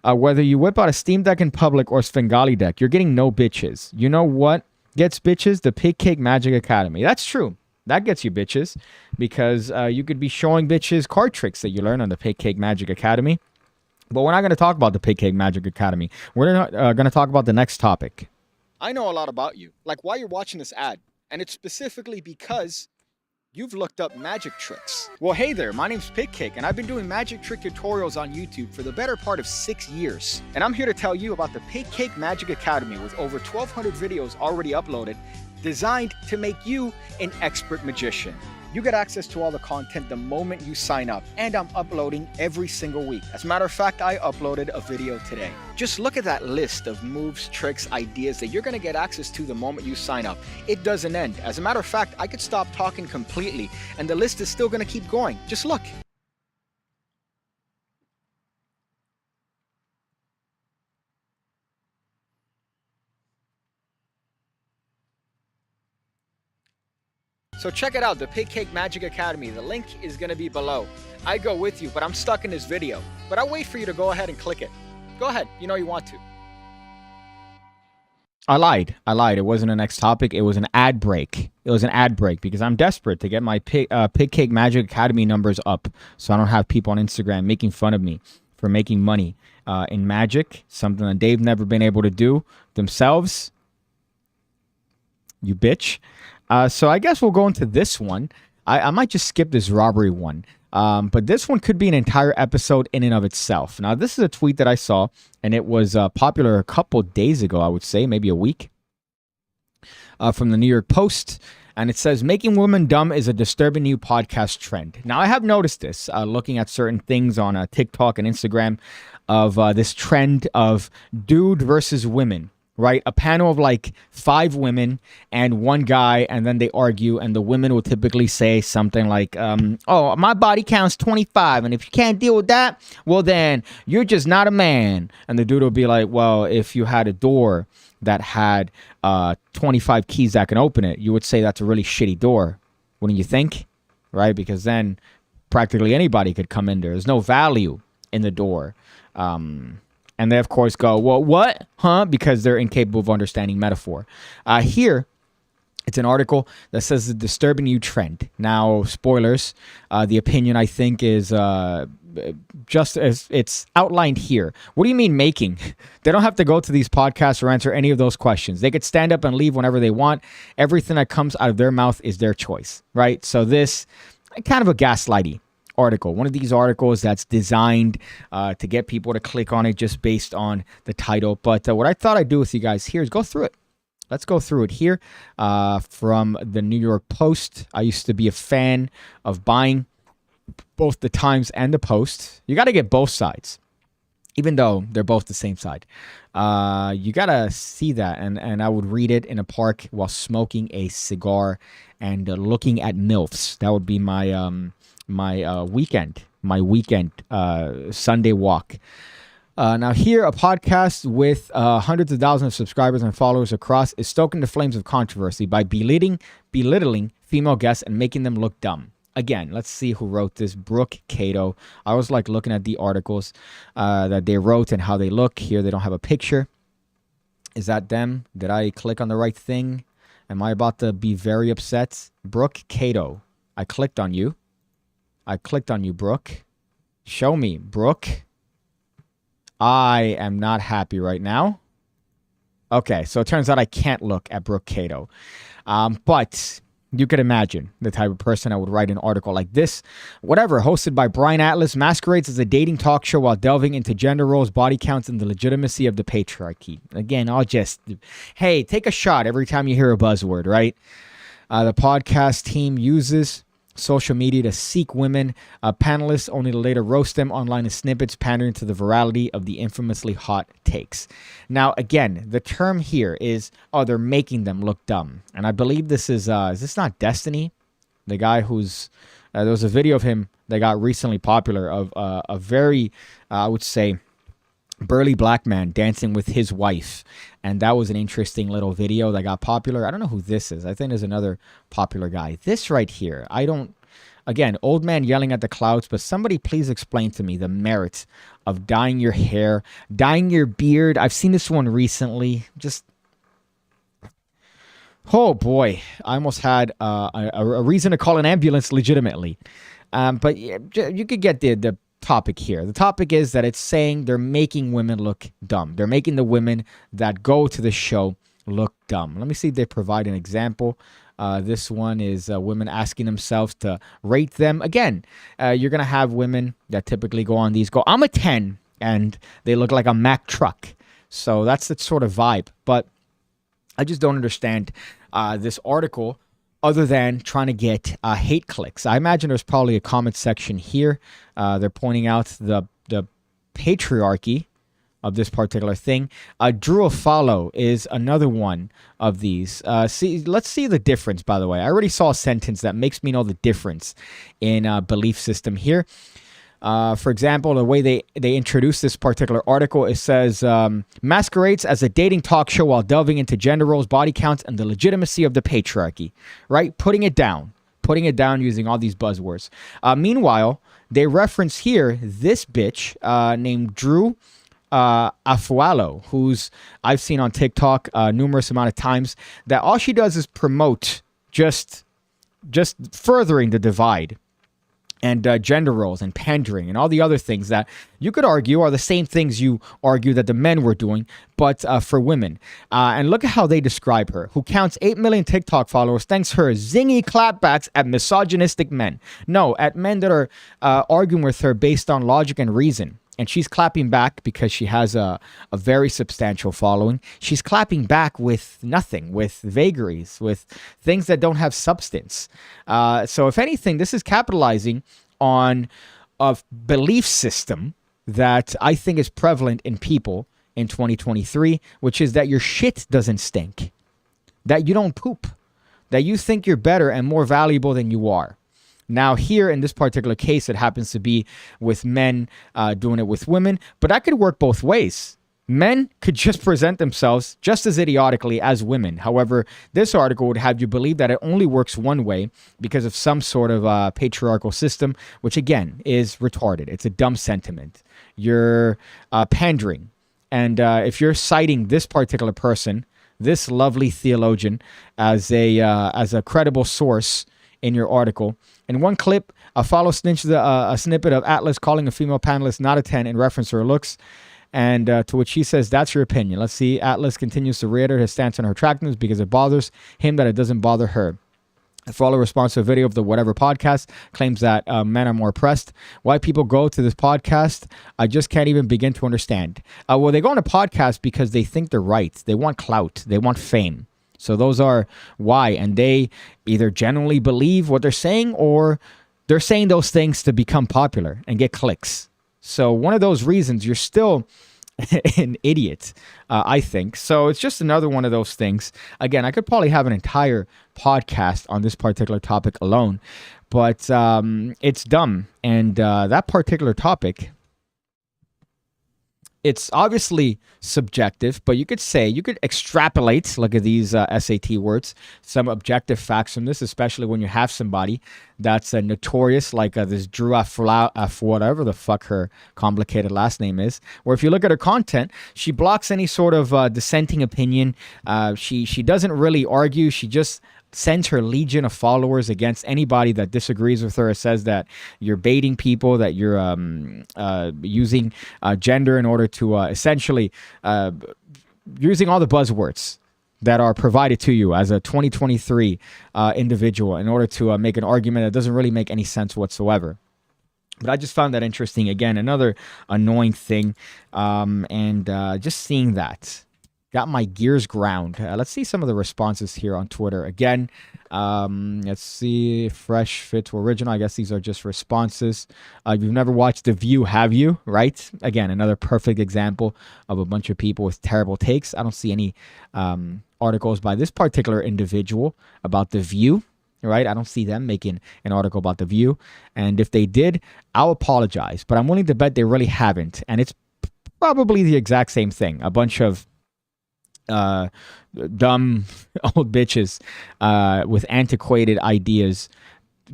Whether you whip out a Steam Deck in public or Svengali deck, you're getting no bitches. You know what gets bitches? The PigCake Magic Academy. That's true. That gets you bitches because you could be showing bitches card tricks that you learn on the PigCake Magic Academy. But we're not going to talk about the PigCake Magic Academy. We're going to talk about the next topic. I know a lot about you, like why you're watching this ad, and it's specifically because you've looked up magic tricks. Well, hey there, my name's PigCake, and I've been doing magic trick tutorials on YouTube for the better part of 6 years. And I'm here to tell you about the PigCake Magic Academy with over 1,200 videos already uploaded, designed to make you an expert magician. You get access to all the content the moment you sign up, and I'm uploading every single week. As a matter of fact, I uploaded a video today. Just look at that list of moves, tricks, ideas that you're gonna get access to the moment you sign up. It doesn't end. As a matter of fact, I could stop talking completely, and the list is still gonna keep going. Just look. So check it out, the PigCake Magic Academy. The link is going to be below. I go with you, but I'm stuck in this video. But I'll wait for you to go ahead and click it. Go ahead, you know you want to. I lied. It wasn't a next topic. It was an ad break. Because I'm desperate to get my PigCake Magic Academy numbers up so I don't have people on Instagram making fun of me for making money in magic, something that they've never been able to do themselves. You bitch. So I guess we'll go into this one. I might just skip this robbery one. But this one could be an entire episode in and of itself. Now, this is a tweet that I saw, and it was popular a couple days ago, I would say, maybe a week, from the New York Post. And it says, making women dumb is a disturbing new podcast trend. Now, I have noticed this, looking at certain things on TikTok and Instagram, of this trend of dude versus women. Right? A panel of like 5 women and 1 guy, and then they argue, and the women will typically say something like, oh, my body counts 25, and if you can't deal with that, well, then you're just not a man. And the dude will be like, well, if you had a door that had 25 keys that can open it, you would say that's a really shitty door, wouldn't you think? Right? Because then practically anybody could come in there. There's no value in the door. And they, of course, go, well, what? Huh? Because they're incapable of understanding metaphor. Here, it's an article that says the disturbing new trend. Now, spoilers, the opinion, I think, is just as it's outlined here. What do you mean making? They don't have to go to these podcasts or answer any of those questions. They could stand up and leave whenever they want. Everything that comes out of their mouth is their choice, right? So this, kind of a gaslighty article, one of these articles that's designed to get people to click on it just based on the title. But what I thought I'd do with you guys here is go through it. Let's go through it here from the New York Post. I used to be a fan of buying both the Times and the Post. You got to get both sides, even though they're both the same side. You got to see that. And I would read it in a park while smoking a cigar and looking at MILFs. That would be my my weekend Sunday walk. Now here, a podcast with hundreds of thousands of subscribers and followers across is stoking the flames of controversy by belittling female guests and making them look dumb. Again, let's see who wrote this. Brooke Cato. I was like looking at the articles that they wrote and how they look. Here they don't have a picture. Is that them? Did I click on the right thing? Am I about to be very upset? Brooke Cato. I clicked on you. I clicked on you, Brooke. Show me, Brooke. I am not happy right now. Okay, so it turns out I can't look at Brooke Cato. But you could imagine the type of person that would write an article like this. Whatever, hosted by Brian Atlas, masquerades as a dating talk show while delving into gender roles, body counts, and the legitimacy of the patriarchy. Again, hey, take a shot every time you hear a buzzword, right? The podcast team uses social media to seek women panelists, only to later roast them online in snippets, pandering to the virality of the infamously hot takes. Now, again, the term here is, they're making them look dumb. And I believe this is this not Destiny? The guy who's, there was a video of him that got recently popular of a very, I would say, burly black man dancing with his wife. And that was an interesting little video that got popular. I don't know who this is. I think there's another popular guy. This right here, again, old man yelling at the clouds, but somebody please explain to me the merits of dyeing your hair, dyeing your beard. I've seen this one recently. Oh boy, I almost had a reason to call an ambulance legitimately. But you could get the topic here. The topic is that it's saying they're making women look dumb. They're making the women that go to the show look dumb. Let me see if they provide an example. This one is women asking themselves to rate them. Again, you're going to have women that typically go on these, I'm a 10, and they look like a Mack truck. So that's the sort of vibe. But I just don't understand this article other than trying to get hate clicks. I imagine there's probably a comment section here. They're pointing out the patriarchy of this particular thing. Drew Follow is another one of these. Let's see the difference, by the way. I already saw a sentence that makes me know the difference in belief system here. For example, the way they introduce this particular article, it says, masquerades as a dating talk show while delving into gender roles, body counts, and the legitimacy of the patriarchy, right? Putting it down using all these buzzwords. Meanwhile, they reference here this bitch named Drew Afualo, who's I've seen on TikTok numerous amount of times, that all she does is promote just furthering the divide and gender roles and pandering and all the other things that you could argue are the same things you argue that the men were doing, but for women. And look at how they describe her, who counts 8 million TikTok followers thanks to her zingy clapbacks at misogynistic men. No, at men that are arguing with her based on logic and reason. And she's clapping back because she has a very substantial following. She's clapping back with nothing, with vagaries, with things that don't have substance. So if anything, this is capitalizing on a belief system that I think is prevalent in people in 2023, which is that your shit doesn't stink, that you don't poop, that you think you're better and more valuable than you are. Now here in this particular case, it happens to be with men doing it with women, but that could work both ways. Men could just present themselves just as idiotically as women. However, this article would have you believe that it only works one way because of some sort of patriarchal system, which again is retarded. It's a dumb sentiment. You're pandering. And if you're citing this particular person, this lovely theologian, as a credible source in your article. In one clip, a follow snitches a snippet of Atlas calling a female panelist not a 10 in reference to her looks, and to which she says, that's your opinion. Let's see. Atlas continues to reiterate his stance on her attractiveness because it bothers him that it doesn't bother her. A follow response to a video of the Whatever podcast claims that men are more oppressed. Why people go to this podcast, I just can't even begin to understand. Well, they go on a podcast because they think they're right. They want clout. They want fame. So those are why, and they either genuinely believe what they're saying or they're saying those things to become popular and get clicks. So one of those reasons, you're still an idiot, I think. So it's just another one of those things. Again, I could probably have an entire podcast on this particular topic alone, but it's dumb. And that particular topic it's obviously subjective, but you could extrapolate, look at these SAT words, some objective facts from this, especially when you have somebody that's notorious, like this Drew whatever the fuck her complicated last name is, where if you look at her content, she blocks any sort of dissenting opinion. She doesn't really argue. She just sends her legion of followers against anybody that disagrees with her. It says that you're baiting people, that you're using gender in order to essentially using all the buzzwords that are provided to you as a 2023 individual in order to make an argument that doesn't really make any sense whatsoever. But I just found that interesting. Again, another annoying thing. And just seeing that got my gears ground. Let's see some of the responses here on Twitter. Again, let's see. Fresh fit to original. I guess these are just responses. You've never watched The View, have you? Right? Again, another perfect example of a bunch of people with terrible takes. I don't see any articles by this particular individual about The View. Right? I don't see them making an article about The View. And if they did, I'll apologize. But I'm willing to bet they really haven't. And it's probably the exact same thing. A bunch of dumb old bitches with antiquated ideas,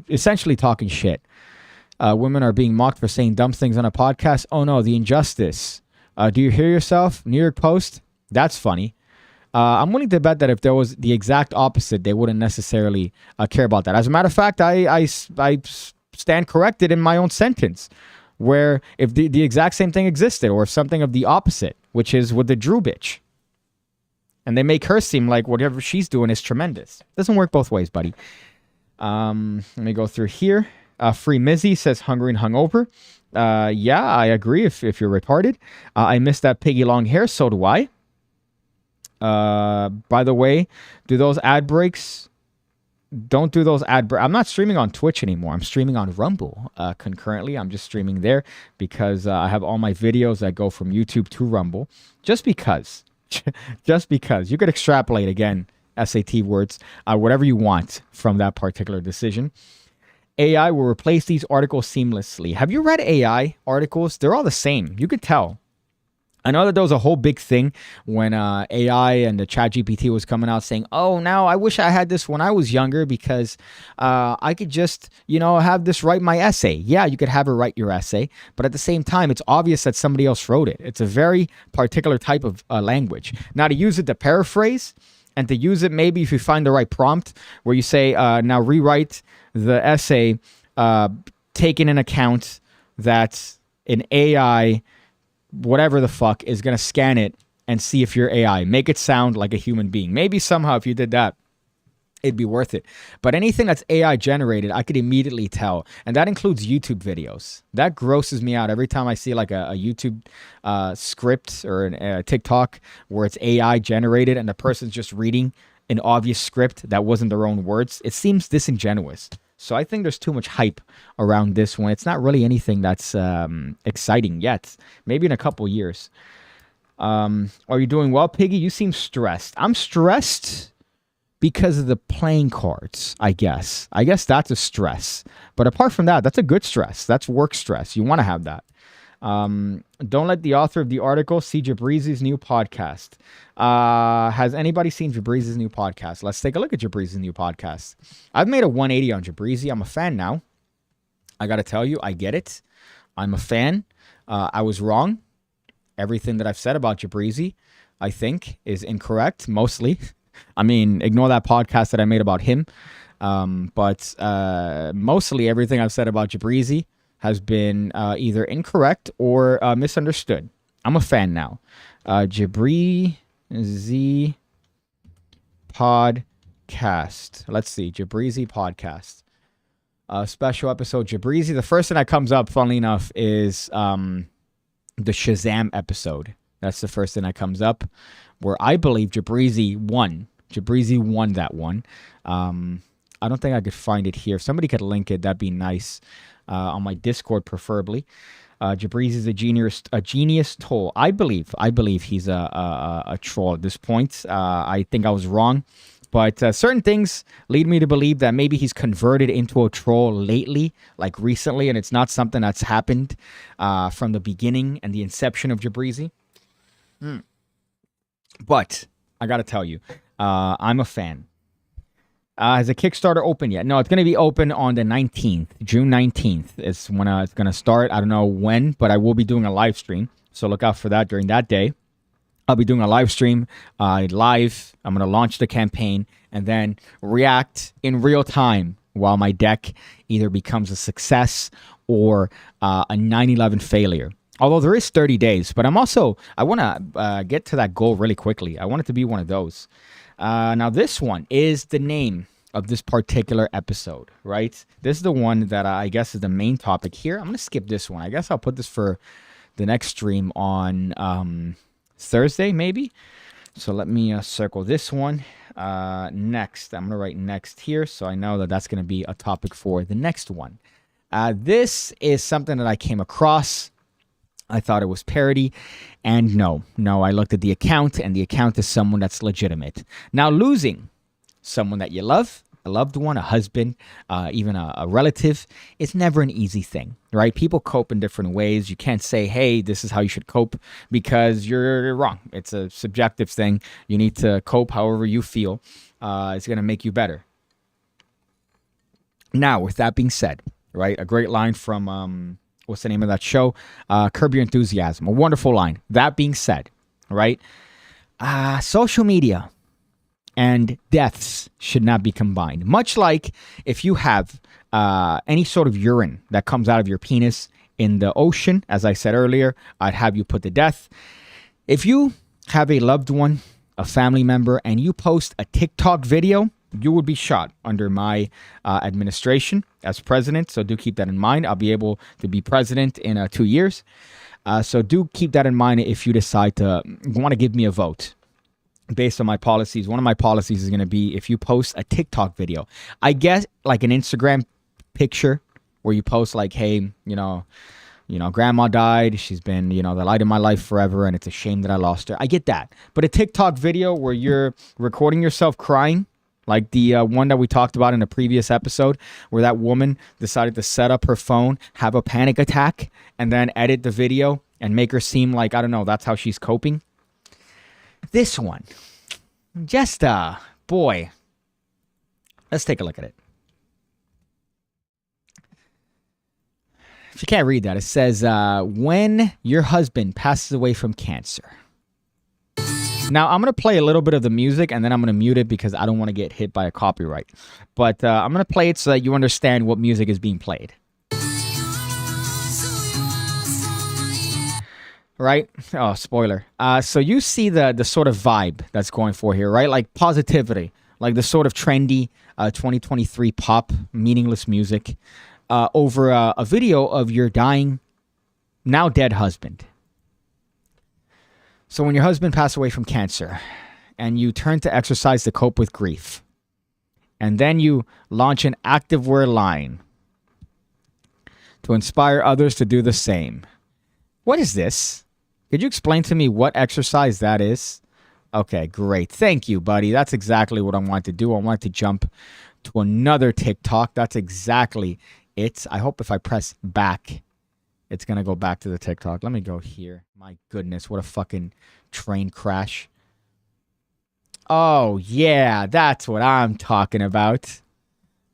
essentially talking shit. Women are being mocked for saying dumb things on a podcast. Oh no, the injustice. Do you hear yourself? New York Post? That's funny. I'm willing to bet that if there was the exact opposite, they wouldn't necessarily care about that. As a matter of fact, I stand corrected in my own sentence, where if the exact same thing existed, or if something of the opposite, which is with the Drew bitch, and they make her seem like whatever she's doing is tremendous. Doesn't work both ways, buddy. Let me go through here. Free Mizzy says hungry and hungover. Yeah, I agree if you're retarded. I miss that piggy long hair. So do I. By the way, do those ad breaks? Don't do those ad breaks. I'm not streaming on Twitch anymore. I'm streaming on Rumble concurrently. I'm just streaming there because I have all my videos that go from YouTube to Rumble. Just because. Just because. You could extrapolate, again, SAT words, whatever you want from that particular decision. AI will replace these articles seamlessly. Have you read AI articles? They're all the same. You could tell. I know that there was a whole big thing when AI and the ChatGPT was coming out saying, oh, now I wish I had this when I was younger because I could just, have this write my essay. Yeah, you could have her write your essay. But at the same time, it's obvious that somebody else wrote it. It's a very particular type of language. Now, to use it to paraphrase and to use it maybe if you find the right prompt where you say, now rewrite the essay, taking in account that an AI whatever the fuck is going to scan it and see if you're AI. Make it sound like a human being. Maybe somehow if you did that, it'd be worth it. But anything that's AI generated, I could immediately tell. And that includes YouTube videos. That grosses me out every time I see like a YouTube script or a TikTok where it's AI generated and the person's just reading an obvious script that wasn't their own words. It seems disingenuous. So I think there's too much hype around this one. It's not really anything that's exciting yet. Maybe in a couple years. Are you doing well, Piggy? You seem stressed. I'm stressed because of the playing cards, I guess. I guess that's a stress. But apart from that, that's a good stress. That's work stress. You want to have that. Don't let the author of the article see Jabrizi's new podcast. Has anybody seen Jabrizi's new podcast? Let's take a look at Jabrizi's new podcast. I've made a 180 on Jabrizi. I'm a fan now. I got to tell you, I get it. I'm a fan. I was wrong. Everything that I've said about Jabrizi, I think, is incorrect, mostly. I mean, ignore that podcast that I made about him. But mostly everything I've said about Jabrizi has been either incorrect or misunderstood. I'm a fan now. Jabrizi podcast. Let's see. Jabrizi podcast. Special episode Jabrizi. The first thing that comes up, funnily enough, is the Shazam episode. That's the first thing that comes up, where I believe Jabrizi won. Jabrizi won that one. I don't think I could find it here. If somebody could link it, that'd be nice. On my Discord, preferably. Jabrizi is a genius troll. I believe he's a troll at this point. I think I was wrong. But certain things lead me to believe that maybe he's converted into a troll lately, like recently, and it's not something that's happened from the beginning and the inception of Jabrizi. But I got to tell you, I'm a fan. Has the Kickstarter open yet? No, it's going to be open on the 19th. June 19th is when it's going to start. I don't know when, but I will be doing a live stream. So look out for that during that day. I'll be doing a live stream live. I'm going to launch the campaign and then react in real time while my deck either becomes a success or a 9/11 failure. Although there is 30 days, but I want to get to that goal really quickly. I want it to be one of those. Now, this one is the name of this particular episode, right? This is the one that I guess is the main topic here. I'm going to skip this one. I guess I'll put this for the next stream on Thursday, maybe. So let me circle this one. Next. I'm going to write next here so I know that that's going to be a topic for the next one. This is something that I came across. I thought it was parody, and no, I looked at the account, and the account is someone that's legitimate. Now, losing someone that you love, a loved one, a husband, even a relative, it's never an easy thing, right? People cope in different ways. You can't say, hey, this is how you should cope, because you're wrong. It's a subjective thing. You need to cope however you feel. It's going to make you better. Now, with that being said, right, a great line from... what's the name of that show? Curb Your Enthusiasm. A wonderful line. That being said, right? Social media and deaths should not be combined. Much like if you have any sort of urine that comes out of your penis in the ocean, as I said earlier, I'd have you put to death. If you have a loved one, a family member, and you post a TikTok video, you would be shot under my administration as president. So do keep that in mind. I'll be able to be president in 2 years. So do keep that in mind if you decide to want to give me a vote based on my policies. One of my policies is going to be if you post a TikTok video, I guess like an Instagram picture where you post like, hey, you know, grandma died. She's been, the light of my life forever. And it's a shame that I lost her. I get that. But a TikTok video where you're recording yourself crying, like the one that we talked about in a previous episode where that woman decided to set up her phone, have a panic attack, and then edit the video and make her seem like, I don't know, that's how she's coping. This one, just, boy, let's take a look at it. If you can't read that, it says, when your husband passes away from cancer. Now, I'm going to play a little bit of the music, and then I'm going to mute it because I don't want to get hit by a copyright. But I'm going to play it so that you understand what music is being played. Right? Oh, spoiler. So you see the sort of vibe that's going for here, right? Like positivity, like the sort of trendy 2023 pop, meaningless music over a video of your dying, now dead husband. So when your husband passed away from cancer and you turn to exercise to cope with grief, and then you launch an activewear line to inspire others to do the same. What is this? Could you explain to me what exercise that is? Okay, great. Thank you, buddy. That's exactly what I wanted to do. I wanted to jump to another TikTok. That's exactly it. I hope if I press back, it's going to go back to the TikTok. Let me go here. My goodness, what a fucking train crash. Oh, yeah, that's what I'm talking about.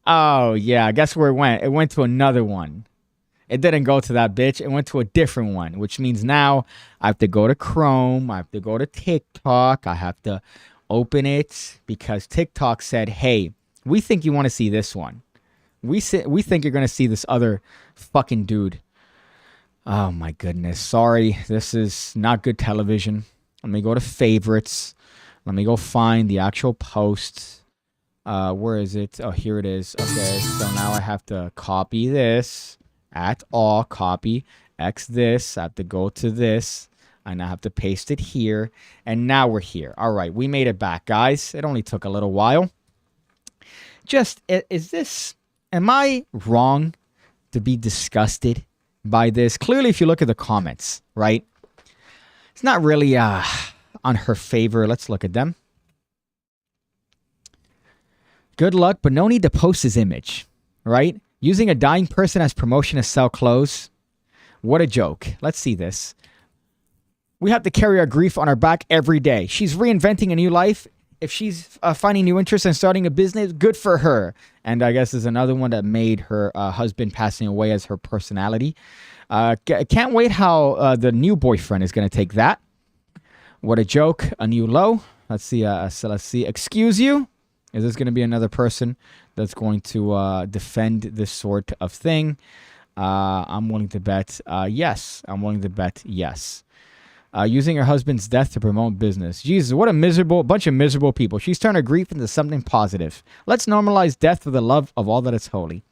Oh, yeah, guess where it went? It went to another one. It didn't go to that bitch. It went to a different one, which means now I have to go to Chrome. I have to go to TikTok. I have to open it because TikTok said, hey, we think you want to see this one. We think you're going to see this other fucking dude. Oh, my goodness. Sorry. This is not good television. Let me go to favorites. Let me go find the actual post. Where is it? Oh, here it is. Okay, so now I have to copy this. At all, copy. X this. I have to go to this. And I have to paste it here. And now we're here. All right, we made it back, guys. It only took a little while. Just, is this... Am I wrong to be disgusted by this? Clearly, if you look at the comments, right? It's not really on her favor. Let's look at them. Good luck, but no need to post his image, right? Using a dying person as promotion to sell clothes. What a joke. Let's see this. We have to carry our grief on our back every day. She's reinventing a new life. If she's finding new interests and starting a business, good for her. And I guess there's another one that made her husband passing away as her personality. Can't wait how the new boyfriend is going to take that. What a joke. A new low. Let's see. Let's see. Excuse you. Is this going to be another person that's going to defend this sort of thing? I'm willing to bet yes. I'm willing to bet yes. Using her husband's death to promote business. Jesus, what a bunch of miserable people. She's turned her grief into something positive. Let's normalize death for the love of all that is holy.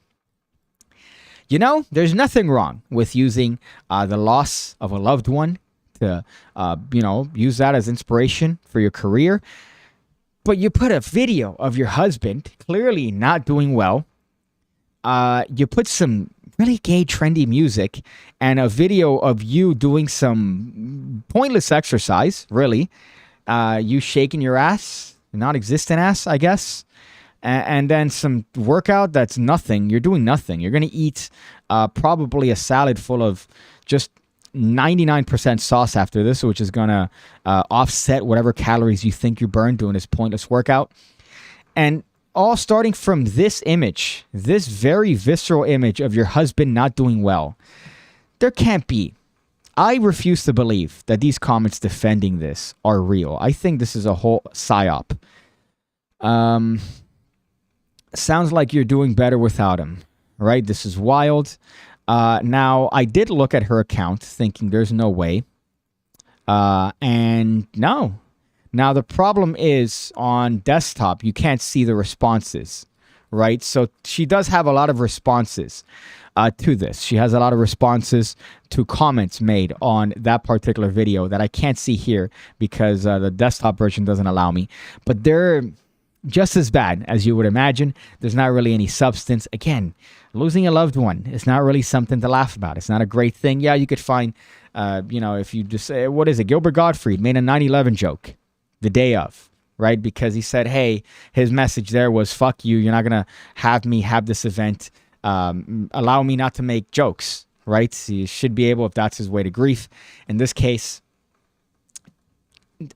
You know, there's nothing wrong with using the loss of a loved one to, use that as inspiration for your career. But you put a video of your husband clearly not doing well. You put some really gay, trendy music and a video of you doing some pointless exercise, really. You shaking your ass, non-existent ass, I guess. And then some workout that's nothing. You're doing nothing. You're going to eat probably a salad full of just 99% sauce after this, which is going to offset whatever calories you think you burned doing this pointless workout. And all starting from this image, this very visceral image of your husband not doing well. There can't be. I refuse to believe that these comments defending this are real. I think this is a whole psyop. Sounds like you're doing better without him, right? This is wild. Now, I did look at her account thinking there's no way. And no. Now, the problem is on desktop, you can't see the responses, right? So she does have a lot of responses to this. She has a lot of responses to comments made on that particular video that I can't see here because the desktop version doesn't allow me. But they're just as bad as you would imagine. There's not really any substance. Again, losing a loved one is not really something to laugh about. It's not a great thing. Yeah, you could find, if you just say, what is it? Gilbert Gottfried made a 9/11 joke the day of, right? Because he said, hey, his message there was, fuck you. You're not going to have me have this event. Allow me not to make jokes, right? So you should be able, if that's his way to grief. In this case,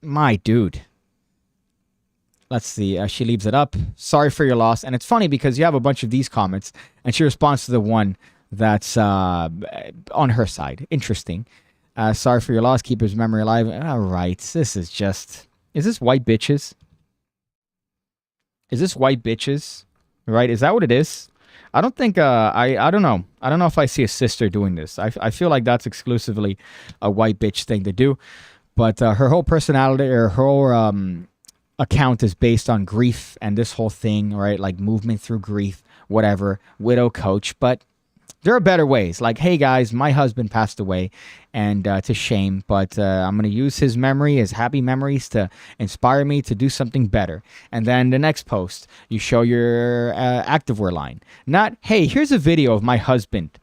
my dude. Let's see. She leaves it up. Sorry for your loss. And it's funny because you have a bunch of these comments and she responds to the one that's on her side. Interesting. Sorry for your loss. Keep his memory alive. All right. This is just... Is this white bitches? Is this white bitches? Right? Is that what it is? I don't think, I don't know. I don't know if I see a sister doing this. I feel like that's exclusively a white bitch thing to do. But her whole personality, or her whole account is based on grief and this whole thing, right? Like movement through grief, whatever, widow coach. But there are better ways. Like, hey guys, my husband passed away, and it's a shame, but I'm going to use his memory, his happy memories, to inspire me to do something better. And then the next post, you show your activewear line. Not, hey, here's a video of my husband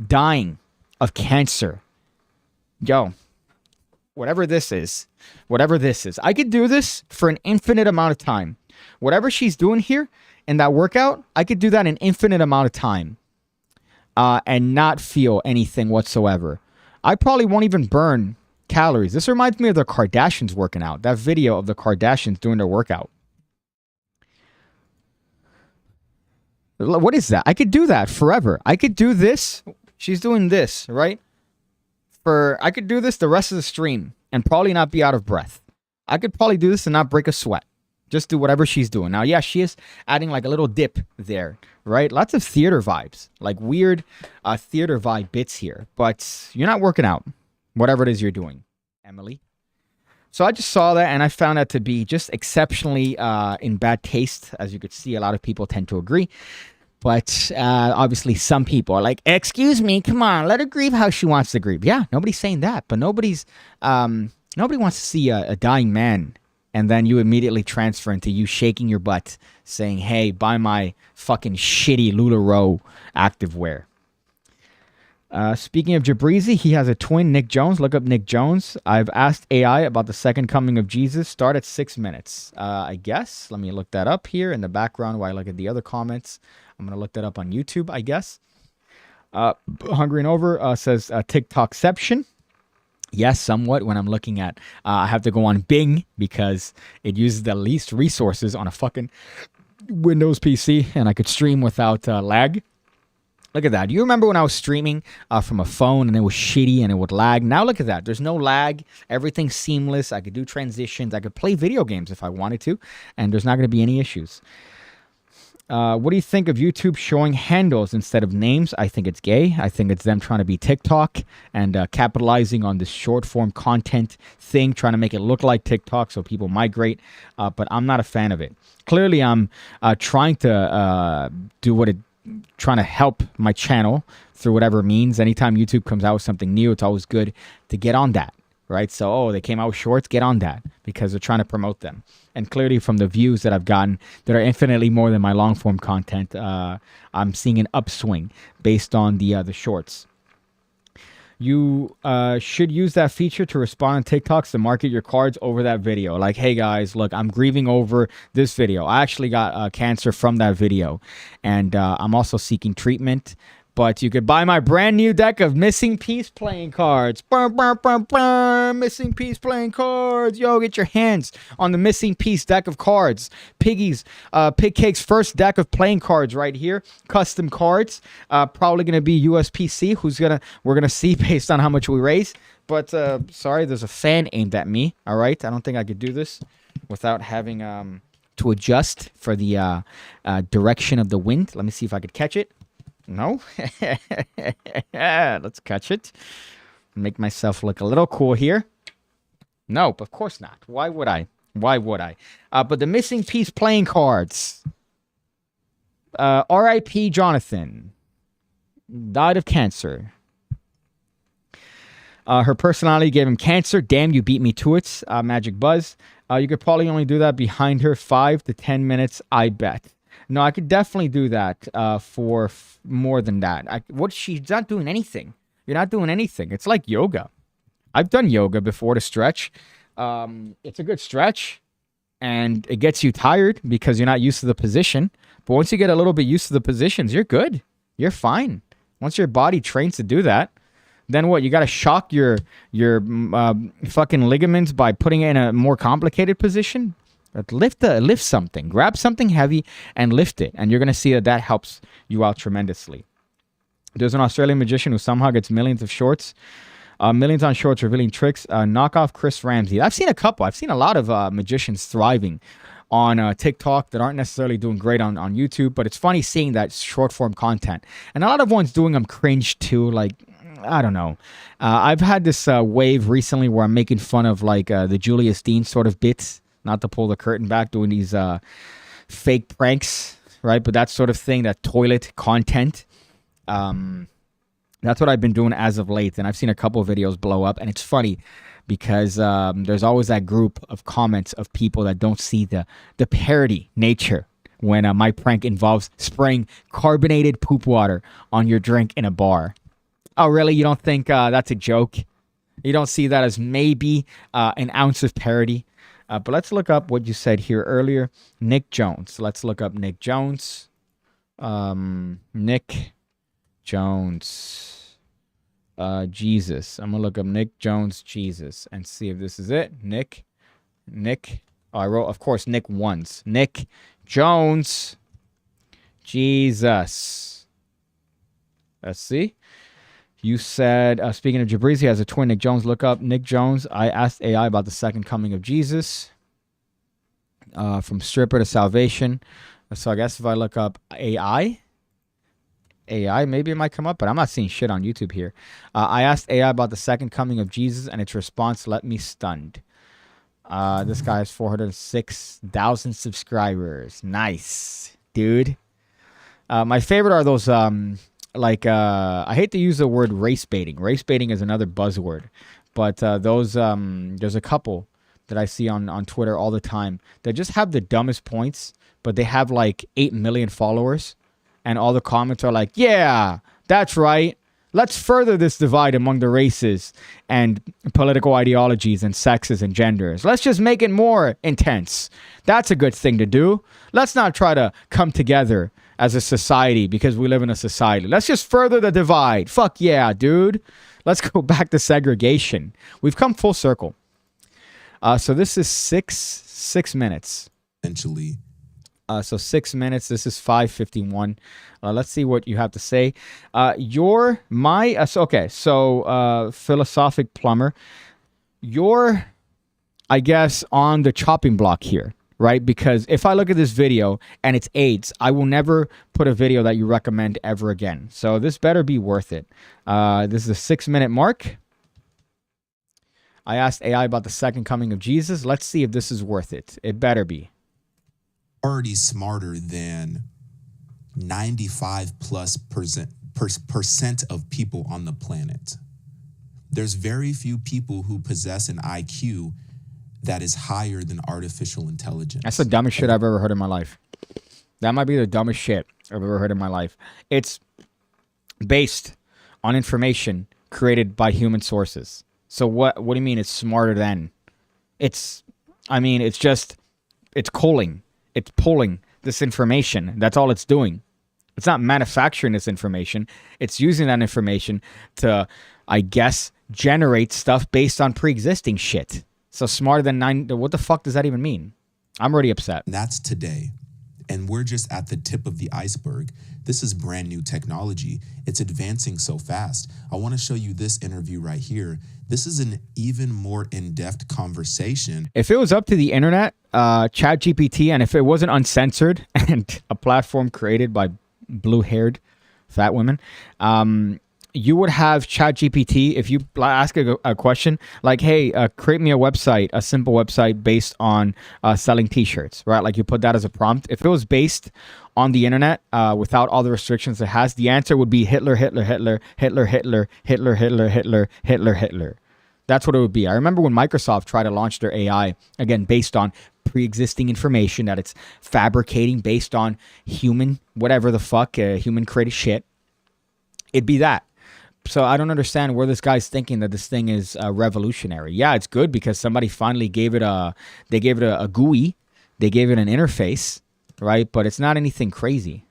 dying of cancer. Yo, whatever this is, I could do this for an infinite amount of time. Whatever she's doing here in that workout, I could do that an infinite amount of time. And not feel anything whatsoever. I probably won't even burn calories. This reminds me of the Kardashians working out. That video of the Kardashians doing their workout. What is that? I could do that forever. I could do this. She's doing this, right? I could do this the rest of the stream and probably not be out of breath. I could probably do this and not break a sweat. Just do whatever she's doing. Now, yeah, she is adding like a little dip there, right? Lots of theater vibes, like weird theater vibe bits here. But you're not working out, whatever it is you're doing, Emily. So I just saw that and I found that to be just exceptionally in bad taste. As you could see, a lot of people tend to agree. But obviously some people are like, excuse me, come on, let her grieve how she wants to grieve. Yeah, nobody's saying that. But nobody wants to see a dying man. And then you immediately transfer into you shaking your butt, saying, hey, buy my fucking shitty LuLaRoe activewear. Speaking of Jabrizi, he has a twin, Nick Jones. Look up Nick Jones. I've asked AI about the second coming of Jesus. Start at 6 minutes. I guess. Let me look that up here in the background while I look at the other comments. I'm going to look that up on YouTube, I guess. Hungry and Over says TikTokception. Yes, somewhat. When I'm looking at, I have to go on Bing because it uses the least resources on a fucking Windows PC, and I could stream without lag. Look at that. Do you remember when I was streaming from a phone and it was shitty and it would lag? Now look at that. There's no lag. Everything's seamless. I could do transitions. I could play video games if I wanted to, and there's not going to be any issues. What do you think of YouTube showing handles instead of names? I think it's gay. I think it's them trying to be TikTok and capitalizing on this short form content thing, trying to make it look like TikTok so people migrate. But I'm not a fan of it. Clearly, I'm trying to trying to help my channel through whatever means. Anytime YouTube comes out with something new, it's always good to get on that. Right? So, they came out with shorts, get on that because they're trying to promote them. And clearly from the views that I've gotten that are infinitely more than my long form content, I'm seeing an upswing based on the shorts. You should use that feature to respond on TikToks to market your cards over that video. Like, hey guys, look, I'm grieving over this video. I actually got cancer from that video. And I'm also seeking treatment. But you could buy my brand new deck of Missing Piece playing cards. Missing Piece playing cards. Yo, get your hands on the Missing Piece deck of cards. PigCake's first deck of playing cards right here. Custom cards. Probably going to be USPC. We're going to see based on how much we raise. But sorry, there's a fan aimed at me. All right. I don't think I could do this without having to adjust for the direction of the wind. Let me see if I could catch it. No? Let's catch it. Make myself look a little cool here. Nope, of course not. Why would I? But the Missing Piece playing cards. R.I.P. Jonathan. Died of cancer. Her personality gave him cancer. Damn, you beat me to it. Magic Buzz. You could probably only do that behind her 5 to 10 minutes, I bet. No, I could definitely do that for more than that. She's not doing anything. You're not doing anything. It's like yoga. I've done yoga before to stretch. It's a good stretch, and it gets you tired because you're not used to the position. But once you get a little bit used to the positions, you're good. You're fine. Once your body trains to do that, then what? You got to shock your fucking ligaments by putting it in a more complicated position? Lift something. Grab something heavy and lift it. And you're going to see that helps you out tremendously. There's an Australian magician who somehow gets millions of shorts. Millions on shorts revealing tricks. Knock off Chris Ramsey. I've seen a couple. I've seen a lot of magicians thriving on TikTok that aren't necessarily doing great on YouTube. But it's funny seeing that short form content. And a lot of ones doing them cringe too. Like, I don't know. I've had this wave recently where I'm making fun of like the Julius Dean sort of bits. Not to pull the curtain back, doing these fake pranks, right? But that sort of thing, that toilet content. That's what I've been doing as of late. And I've seen a couple of videos blow up. And it's funny because there's always that group of comments of people that don't see the parody nature when my prank involves spraying carbonated poop water on your drink in a bar. Oh, really? You don't think that's a joke? You don't see that as maybe an ounce of parody? But let's look up what you said here earlier. Nick Jones. Let's look up Nick Jones. Nick Jones. Jesus. I'm going to look up Nick Jones Jesus and see if this is it. Nick. Oh, I wrote, of course, Nick once. Nick Jones Jesus. Let's see. You said, speaking of Jabrizi, has a twin, Nick Jones. Look up Nick Jones. I asked AI about the second coming of Jesus. From stripper to salvation. So I guess if I look up AI, maybe it might come up, but I'm not seeing shit on YouTube here. I asked AI about the second coming of Jesus, and its response left me stunned. This guy has 406,000 subscribers. Nice, dude. My favorite are those... I hate to use the word race baiting. Race baiting is another buzzword. But there's a couple that I see on Twitter all the time that just have the dumbest points, but they have like 8 million followers. And all the comments are like, yeah, that's right. Let's further this divide among the races and political ideologies and sexes and genders. Let's just make it more intense. That's a good thing to do. Let's not try to come together as a society because we live in a society. Let's just further the divide. Fuck yeah, dude. Let's go back to segregation. We've come full circle. So this is six minutes. Essentially. So 6 minutes. This is 5:51. Let's see what you have to say. Philosophic plumber. You're, I guess, on the chopping block here, right? Because if I look at this video and it's AIDS, I will never put a video that you recommend ever again. So this better be worth it. This is a 6-minute mark. I asked AI about the second coming of Jesus. Let's see if this is worth it. It better be. Already smarter than 95+% of people on the planet. There's very few people who possess an IQ that is higher than artificial intelligence. That's the dumbest shit I've ever heard in my life. That might be the dumbest shit I've ever heard in my life. It's based on information created by human sources. So what do you mean it's smarter than? It's culling. It's pulling this information. That's all it's doing. It's not manufacturing this information. It's using that information to, I guess, generate stuff based on pre-existing shit. So smarter than 9. What the fuck does that even mean? I'm already upset. That's today. And we're just at the tip of the iceberg. This is brand new technology. It's advancing so fast. I want to show you this interview right here. This is an even more in-depth conversation. If it was up to the internet, ChatGPT, and if it wasn't uncensored and a platform created by blue-haired fat women, you would have ChatGPT. If you ask a question like, hey, create me a website, a simple website based on selling t-shirts, right? Like you put that as a prompt. If it was based on the internet without all the restrictions it has, the answer would be Hitler, Hitler, Hitler, Hitler, Hitler, Hitler, Hitler, Hitler, Hitler, Hitler. That's what it would be. I remember when Microsoft tried to launch their AI, again, based on pre-existing information that it's fabricating based on human, whatever the fuck, human created shit. It'd be that. So I don't understand where this guy's thinking that this thing is revolutionary. Yeah, it's good because somebody finally gave it a GUI. They gave it an interface, right? But it's not anything crazy.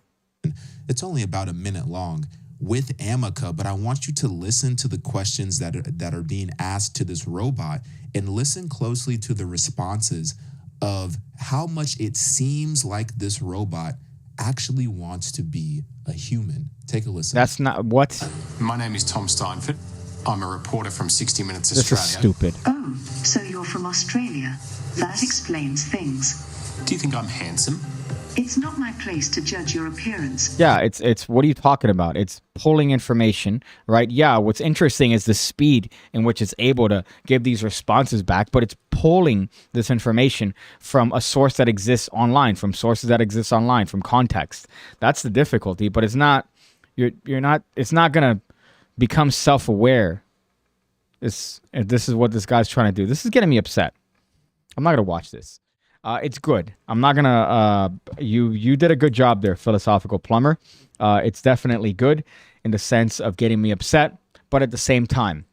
It's only about a minute long with Amica, but I want you to listen to the questions that are being asked to this robot and listen closely to the responses of how much it seems like this robot actually wants to be a human. Take a listen. That's not what? My name is Tom Steinford. I'm a reporter from 60 Minutes This Australia. is stupid. Oh, so you're from Australia. That explains things. Do you think I'm handsome? It's not my place to judge your appearance. Yeah, it's what are you talking about? It's pulling information, right? Yeah, what's interesting is the speed in which it's able to give these responses back, but it's pulling this information from a source that exists online, from sources that exist online, from context. That's the difficulty, but it's not it's not going to become self-aware. This is what this guy's trying to do. This is getting me upset. I'm not going to watch this. It's good. I'm not gonna. You did a good job there, philosophical plumber. It's definitely good in the sense of getting me upset, but at the same time,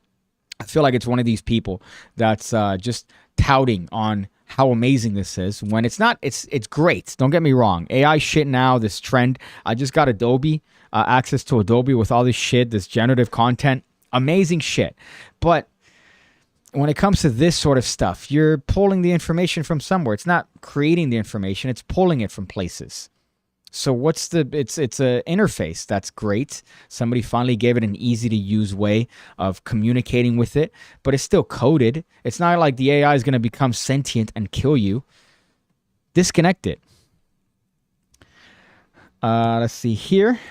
I feel like it's one of these people that's just touting on how amazing this is when it's not. It's great. Don't get me wrong. AI shit now. This trend. I just got Adobe access to Adobe with all this shit. This generative content. Amazing shit, but when it comes to this sort of stuff, you're pulling the information from somewhere. It's not creating the information, it's pulling it from places. So it's a interface. That's great. Somebody finally gave it an easy to use way of communicating with it, but it's still coded. It's not like the AI is going to become sentient and kill you. Disconnect it. Let's see here.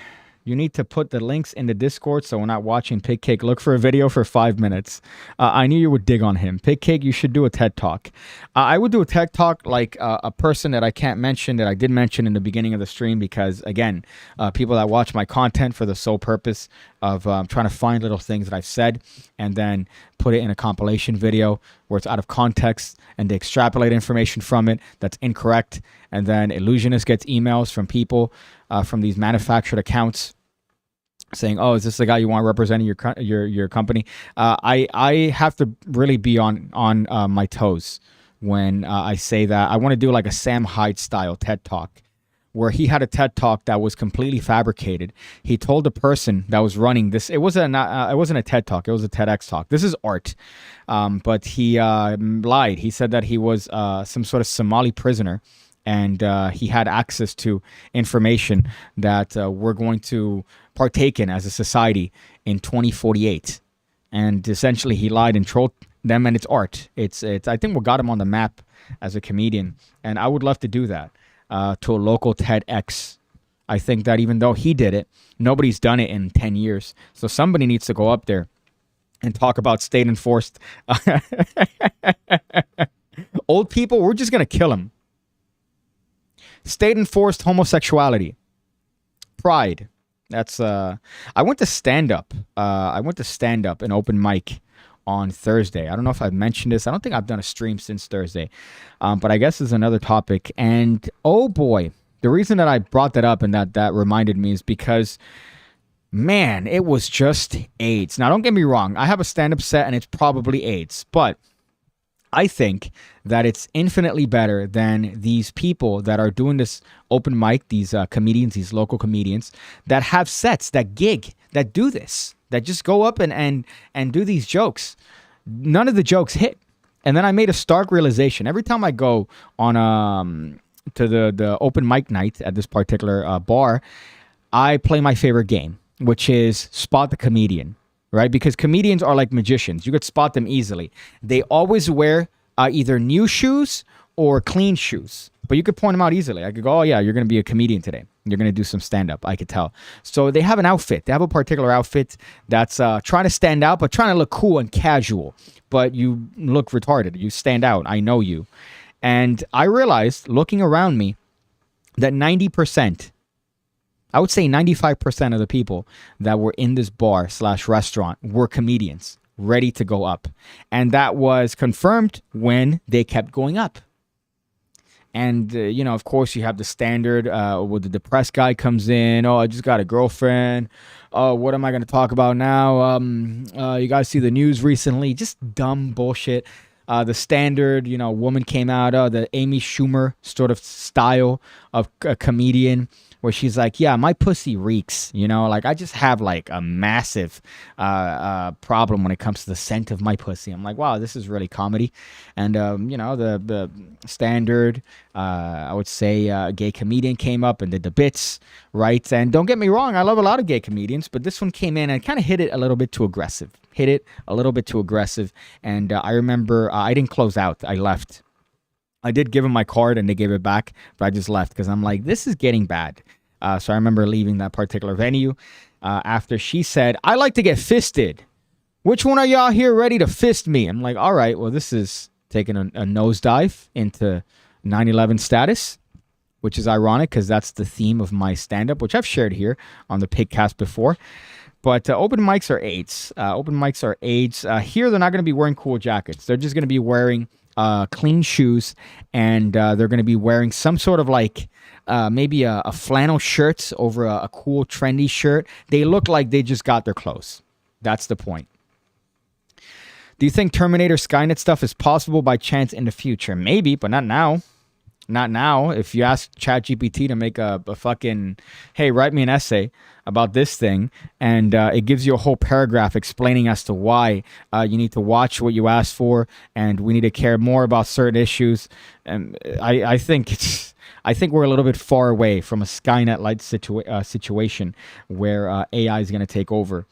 You need to put the links in the Discord so we're not watching PigCake look for a video for 5 minutes. I knew you would dig on him. PigCake, you should do a TED Talk. I would do a TED Talk like a person that I can't mention that I did mention in the beginning of the stream because, again, people that watch my content for the sole purpose of trying to find little things that I've said and then put it in a compilation video where it's out of context and they extrapolate information from it that's incorrect. And then Illusionist gets emails from people from these manufactured accounts saying, "Oh, is this the guy you want representing your company?" I have to really be on my toes when I say that. I want to do like a Sam Hyde style TED talk, where he had a TED talk that was completely fabricated. He told the person that was running this. It wasn't a TED talk. It was a TEDx talk. This is art, but he lied. He said that he was some sort of Somali prisoner, and he had access to information that we're going to partake in as a society in 2048. And essentially, he lied and trolled them, and it's art. It's I think what got him on the map as a comedian, and I would love to do that to a local TEDx. I think that even though he did it, nobody's done it in 10 years. So somebody needs to go up there and talk about state enforced old people. We're just going to kill them. State enforced homosexuality. Pride. That's I went to stand up. An open mic on Thursday. I don't know if I've mentioned this. I don't think I've done a stream since Thursday. But I guess it's another topic. And oh boy, the reason that I brought that up and that reminded me is because, man, it was just AIDS. Now, don't get me wrong. I have a stand-up set and it's probably AIDS. But I think that it's infinitely better than these people that are doing this open mic, these comedians, these local comedians that have sets, that gig, that do this, that just go up and do these jokes. None of the jokes hit. And then I made a stark realization. Every time I go on to the open mic night at this particular bar, I play my favorite game, which is spot the comedian. Right? Because comedians are like magicians. You could spot them easily. They always wear either new shoes or clean shoes. But you could point them out easily. I could go, oh, yeah, you're going to be a comedian today. You're going to do some stand-up. I could tell. So they have an outfit. They have a particular outfit that's trying to stand out, but trying to look cool and casual. But you look retarded. You stand out. I know you. And I realized, looking around me, that 90%, I would say 95% of the people that were in this bar / restaurant were comedians ready to go up. And that was confirmed when they kept going up. And, of course, you have the standard where the depressed guy comes in. Oh, I just got a girlfriend. Oh, what am I going to talk about now? You guys see the news recently? Just dumb bullshit. The standard, woman came out, the Amy Schumer sort of style of a comedian, where she's like, yeah, my pussy reeks, like I just have like a massive problem when it comes to the scent of my pussy. I'm like, wow, this is really comedy. And, the standard, I would say a gay comedian came up and did the bits, right? And don't get me wrong, I love a lot of gay comedians, but this one came in and kind of hit it a little bit too aggressive. And I remember I didn't close out. I left. I did give him my card and they gave it back, but I just left because I'm like, this is getting bad. So I remember leaving that particular venue after she said, I like to get fisted. Which one of y'all here ready to fist me? I'm like, all right, well, this is taking a nosedive into 9/11 status, which is ironic because that's the theme of my stand-up, which I've shared here on the Pigcast before. But open mics are AIDS. Here, they're not going to be wearing cool jackets. They're just going to be wearing clean shoes, and they're going to be wearing some sort of like maybe a flannel shirt over a cool, trendy shirt. They look like they just got their clothes. That's the point. Do you think Terminator Skynet stuff is possible by chance in the future? Maybe, but not now. Not now. If you ask ChatGPT to make a fucking, hey, write me an essay about this thing, and it gives you a whole paragraph explaining as to why you need to watch what you asked for, and we need to care more about certain issues. And I think we're a little bit far away from a Skynet-like situation where AI is going to take over.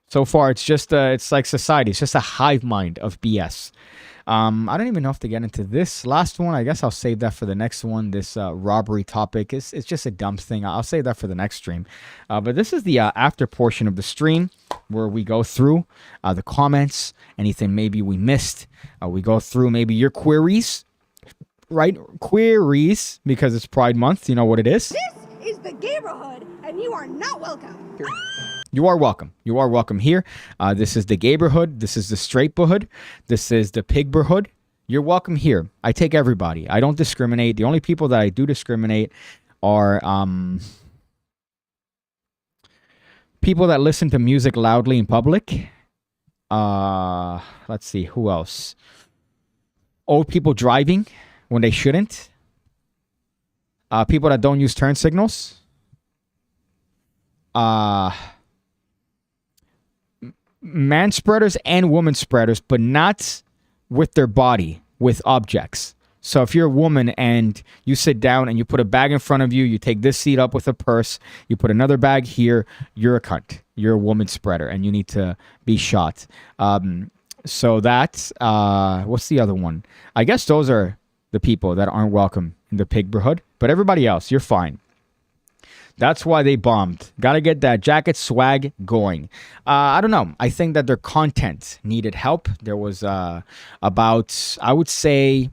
So far, it's just it's like society. It's just a hive mind of BS. I don't even know if to get into this last one. I guess I'll save that for the next one. This robbery topic it's just a dumb thing. I'll save that for the next stream. But this is the after portion of the stream where we go through the comments, anything maybe we missed. We go through maybe your queries, right? Queries, because it's Pride Month. You know what it is. This is the Gaberhood, and you are not welcome. You are welcome. You are welcome here. This is the Gaberhood. This is the Straightborhood. This is the Pigberhood. You're welcome here. I take everybody. I don't discriminate. The only people that I do discriminate are People that listen to music loudly in public. Let's see, who else? Old people driving when they shouldn't. People that don't use turn signals. Man spreaders and woman spreaders, but not with their body, with objects. So if you're a woman and you sit down and you put a bag in front of you, you take this seat up with a purse, you put another bag here, you're a cunt. You're a woman spreader and you need to be shot. So that's, what's the other one? I guess those are the people that aren't welcome in the pig brotherhood, but everybody else, you're fine. That's why they bombed. Got to get that jacket swag going. I don't know. I think that their content needed help. There was about, I would say,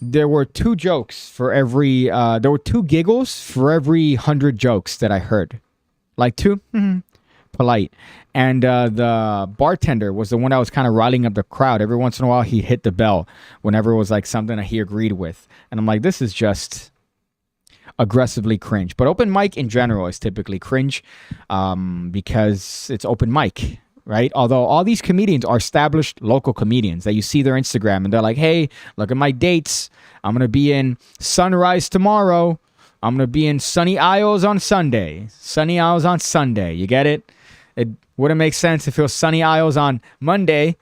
there were 2 jokes for every, there were 2 giggles for every 100 jokes that I heard. Like 2, polite. And the bartender was the one that was kind of riling up the crowd. Every once in a while, he'd hit the bell whenever it was like something that he agreed with. And I'm like, this is just aggressively cringe. But open mic in general is typically cringe because it's open mic, right? Although all these comedians are established local comedians that you see their Instagram and they're like, hey, look at my dates. I'm going to be in Sunrise tomorrow. I'm going to be in Sunny Isles on Sunday. Sunny Isles on Sunday. You get it? It wouldn't make sense if it was Sunny Isles on Monday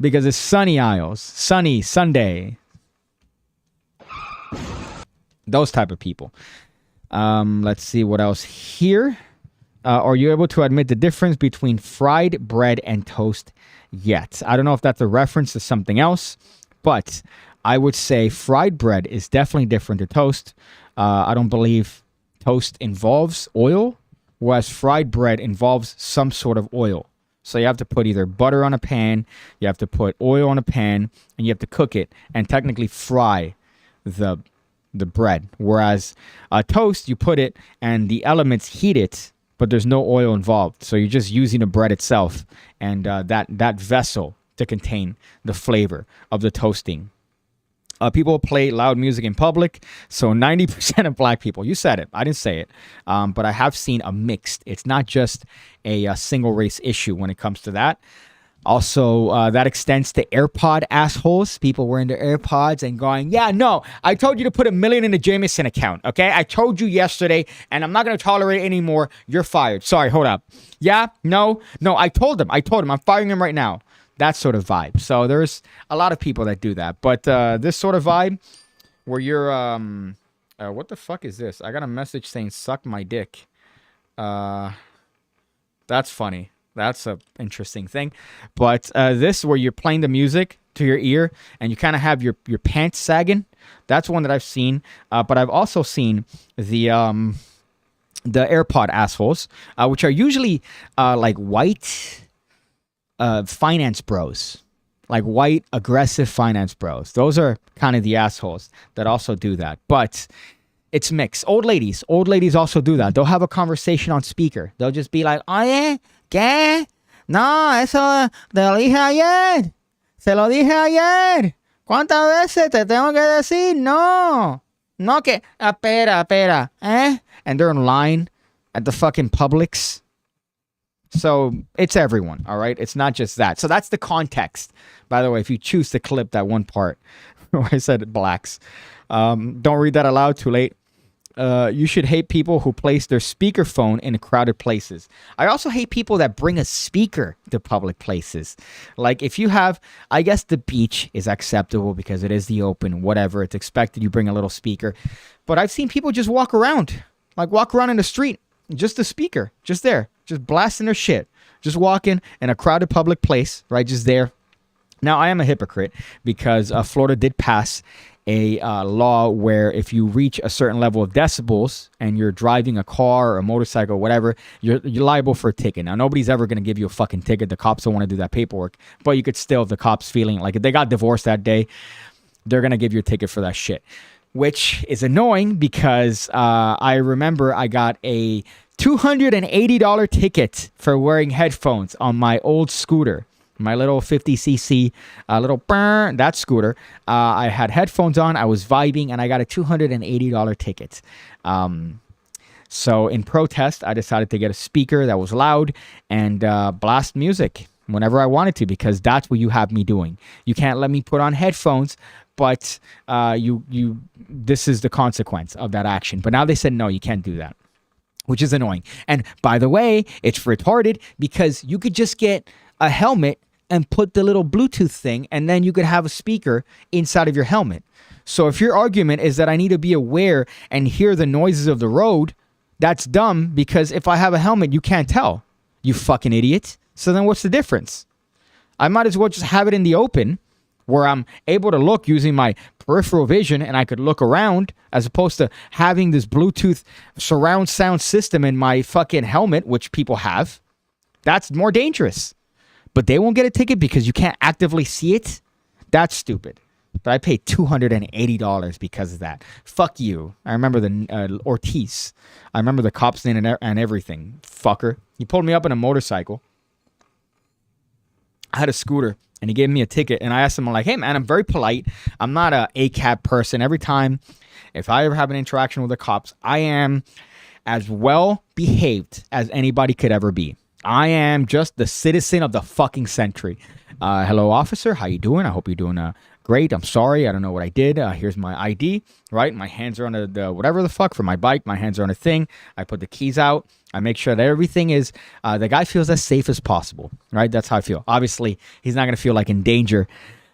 because it's Sunny Isles. Sunny Sunday. Those type of people. Let's see what else here. Are you able to admit the difference between fried bread and toast yet? I don't know if that's a reference to something else, but I would say fried bread is definitely different to toast. I don't believe toast involves oil, whereas fried bread involves some sort of oil. So you have to put either butter on a pan, you have to put oil on a pan, and you have to cook it and technically fry the bread. Whereas toast, you put it and the elements heat it, but there's no oil involved. So you're just using the bread itself and that vessel to contain the flavor of the toasting. People play loud music in public. So 90% of black people, you said it, I didn't say it, but I have seen a mixed. It's not just a single race issue when it comes to that. Also, that extends to AirPod assholes. People wearing their AirPods and going, yeah, no, I told you to put $1 million in the Jameson account, okay? I told you yesterday, and I'm not going to tolerate it anymore. You're fired. Sorry, hold up. Yeah, no, I told him. I'm firing him right now. That sort of vibe. So there's a lot of people that do that. But this sort of vibe where you're, what the fuck is this? I got a message saying, suck my dick. That's funny. That's a interesting thing. But this where you're playing the music to your ear and you kind of have your pants sagging. That's one that I've seen. But I've also seen the AirPod assholes, which are usually like white finance bros. Like white aggressive finance bros. Those are kind of the assholes that also do that. But it's mixed. Old ladies also do that. They'll have a conversation on speaker. They'll just be like, oye, ¿qué? No, eso te lo dije ayer. Se lo dije ayer. ¿Cuántas veces te tengo que decir? No. No que, espera, eh? And they're in line at the fucking Publix. So it's everyone, all right? It's not just that. So that's the context. By the way, if you choose to clip that one part where I said blacks, don't read that aloud, too late. You should hate people who place their speakerphone in crowded places. I also hate people that bring a speaker to public places. Like if you have, I guess the beach is acceptable because it is the open, whatever. It's expected you bring a little speaker. But I've seen people just walk around in the street, just a speaker, just there, just blasting their shit, just walking in a crowded public place, right? Just there. Now, I am a hypocrite because Florida did pass a law where if you reach a certain level of decibels and you're driving a car or a motorcycle or whatever, you're liable for a ticket. Now, nobody's ever going to give you a fucking ticket. The cops don't want to do that paperwork. But you could still, if the cops feeling like if they got divorced that day, they're going to give you a ticket for that shit. Which is annoying because I remember I got a $280 ticket for wearing headphones on my old scooter. My little 50cc, that scooter. I had headphones on, I was vibing, and I got a $280 ticket. So in protest, I decided to get a speaker that was loud and blast music whenever I wanted to, because that's what you have me doing. You can't let me put on headphones, but this is the consequence of that action. But now they said, no, you can't do that, which is annoying. And by the way, it's retarded because you could just get a helmet and put the little Bluetooth thing, and then you could have a speaker inside of your helmet. So if your argument is that I need to be aware and hear the noises of the road, that's dumb, because if I have a helmet, you can't tell, you fucking idiot. So then what's the difference? I might as well just have it in the open where I'm able to look using my peripheral vision and I could look around, as opposed to having this Bluetooth surround sound system in my fucking helmet, which people have. That's more dangerous. But they won't get a ticket because you can't actively see it? That's stupid. But I paid $280 because of that. Fuck you. I remember the Ortiz. I remember the cop's name and everything. Fucker. He pulled me up in a motorcycle. I had a scooter, and he gave me a ticket. And I asked him, I'm like, hey, man, I'm very polite. I'm not a ACAB person. Every time, if I ever have an interaction with the cops, I am as well behaved as anybody could ever be. I am just the citizen of the fucking century. Hello, officer. How you doing? I hope you're doing great. I'm sorry. I don't know what I did. Here's my ID, right? My hands are on the whatever the fuck for my bike. My hands are on a thing. I put the keys out. I make sure that everything is, the guy feels as safe as possible, right? That's how I feel. Obviously, he's not going to feel like in danger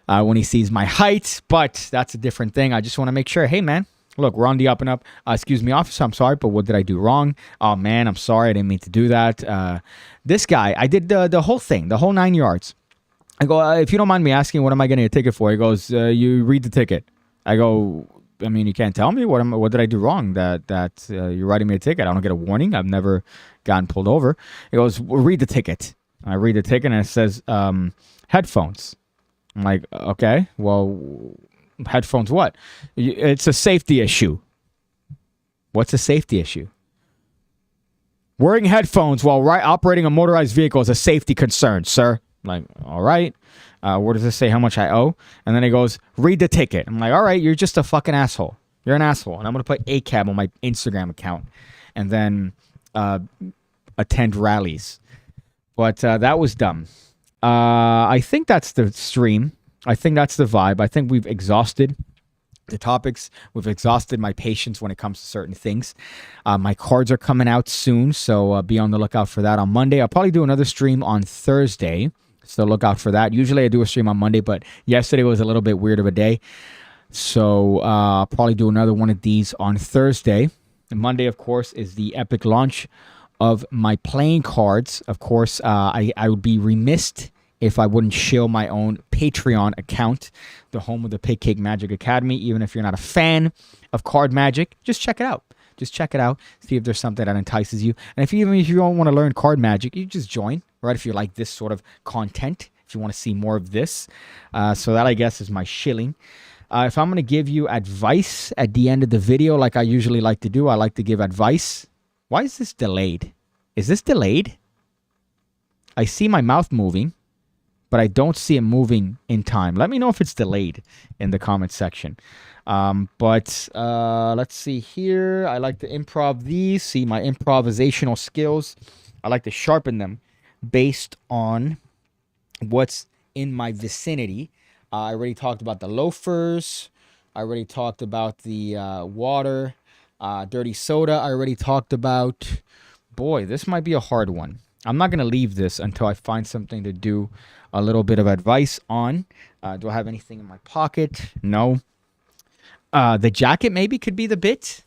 when he sees my height, but that's a different thing. I just want to make sure, hey, man, look, we're on the up and up. Excuse me, officer, I'm sorry, but what did I do wrong? Oh, man, I'm sorry. I didn't mean to do that. This guy, I did the whole thing, the whole 9 yards. I go, if you don't mind me asking, what am I getting a ticket for? He goes, you read the ticket. I go, I mean, you can't tell me? What did I do wrong that you're writing me a ticket? I don't get a warning. I've never gotten pulled over. He goes, well, read the ticket. I read the ticket, and it says headphones. I'm like, okay, well, headphones what? It's a safety issue. What's a safety issue? Wearing headphones while operating a motorized vehicle is a safety concern, sir. I'm like, all right. Where does this say how much I owe? And then he goes, read the ticket. I'm like, all right, you're just a fucking asshole. You're an asshole. And I'm going to put ACAB on my Instagram account and then attend rallies. But that was dumb. I think that's the stream. I think that's the vibe. I think we've exhausted the topics. We've exhausted my patience when it comes to certain things. My cards are coming out soon, so be on the lookout for that on Monday. I'll probably do another stream on Thursday, so look out for that. Usually I do a stream on Monday, but yesterday was a little bit weird of a day, so I'll probably do another one of these on Thursday. And Monday, of course, is the epic launch of my playing cards. Of course, I would be remiss if I wouldn't shill my own Patreon account, the home of the PigCake Magic Academy. Even if you're not a fan of card magic, just check it out. Just check it out. See if there's something that entices you. And if you don't want to learn card magic, you just join, right? If you like this sort of content, if you want to see more of this. So that, I guess, is my shilling. If I'm going to give you advice at the end of the video, like I usually like to do, I like to give advice. Why is this delayed? Is this delayed? I see my mouth moving, but I don't see it moving in time. Let me know if it's delayed in the comments section. But let's see here. I like to improv these, see my improvisational skills. I like to sharpen them based on what's in my vicinity. I already talked about the loafers. I already talked about the water, dirty soda. I already talked about... Boy, this might be a hard one. I'm not going to leave this until I find something to do a little bit of advice on. Do I have anything in my pocket? No. The jacket maybe could be the bit.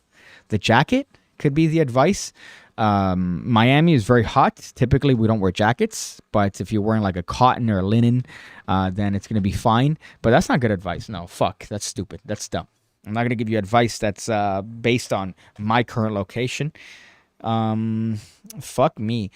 The jacket could be the advice. Miami is very hot. Typically, we don't wear jackets. But if you're wearing like a cotton or a linen, then it's going to be fine. But that's not good advice. No, fuck. That's stupid. That's dumb. I'm not going to give you advice that's based on my current location. Fuck me.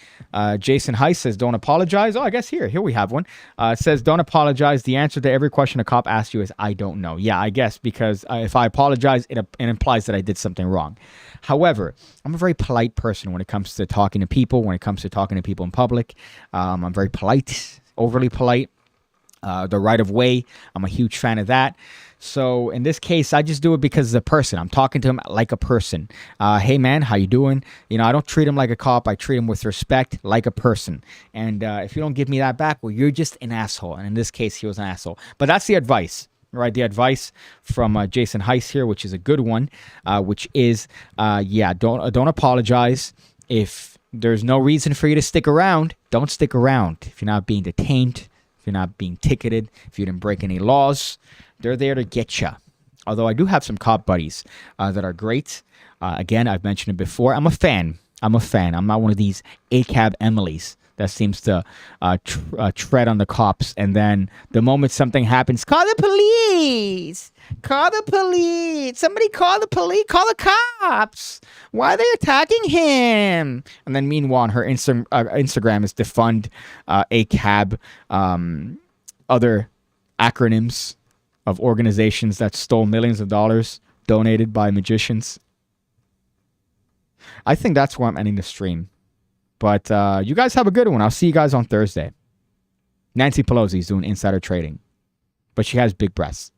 Jason Heiss says, don't apologize. Oh, I guess here we have one. It says, don't apologize. The answer to every question a cop asks you is, I don't know. Yeah, I guess, because if I apologize, it implies that I did something wrong. However, I'm a very polite person when it comes to talking to people, when it comes to talking to people in public. I'm very polite, overly polite. The right of way, I'm a huge fan of that. So in this case, I just do it because of the person. I'm talking to him like a person. Hey man, how you doing? You know, I don't treat him like a cop. I treat him with respect, like a person. And if you don't give me that back, well, you're just an asshole. And in this case, he was an asshole. But that's the advice, right? The advice from Jason Heiss here, which is a good one, which is, don't apologize. If there's no reason for you to stick around, don't stick around. If you're not being detained, if you're not being ticketed, if you didn't break any laws, they're there to get you. Although I do have some cop buddies that are great. Again, I've mentioned it before. I'm a fan. I'm not one of these ACAB Emilys that seems to tread on the cops. And then the moment something happens, call the police. Call the police. Somebody call the police. Call the cops. Why are they attacking him? And then meanwhile, on her Instagram is defund ACAB, other acronyms of organizations that stole millions of dollars donated by magicians. I think that's where I'm ending the stream. But you guys have a good one. I'll see you guys on Thursday. Nancy Pelosi's doing insider trading. But she has big breasts.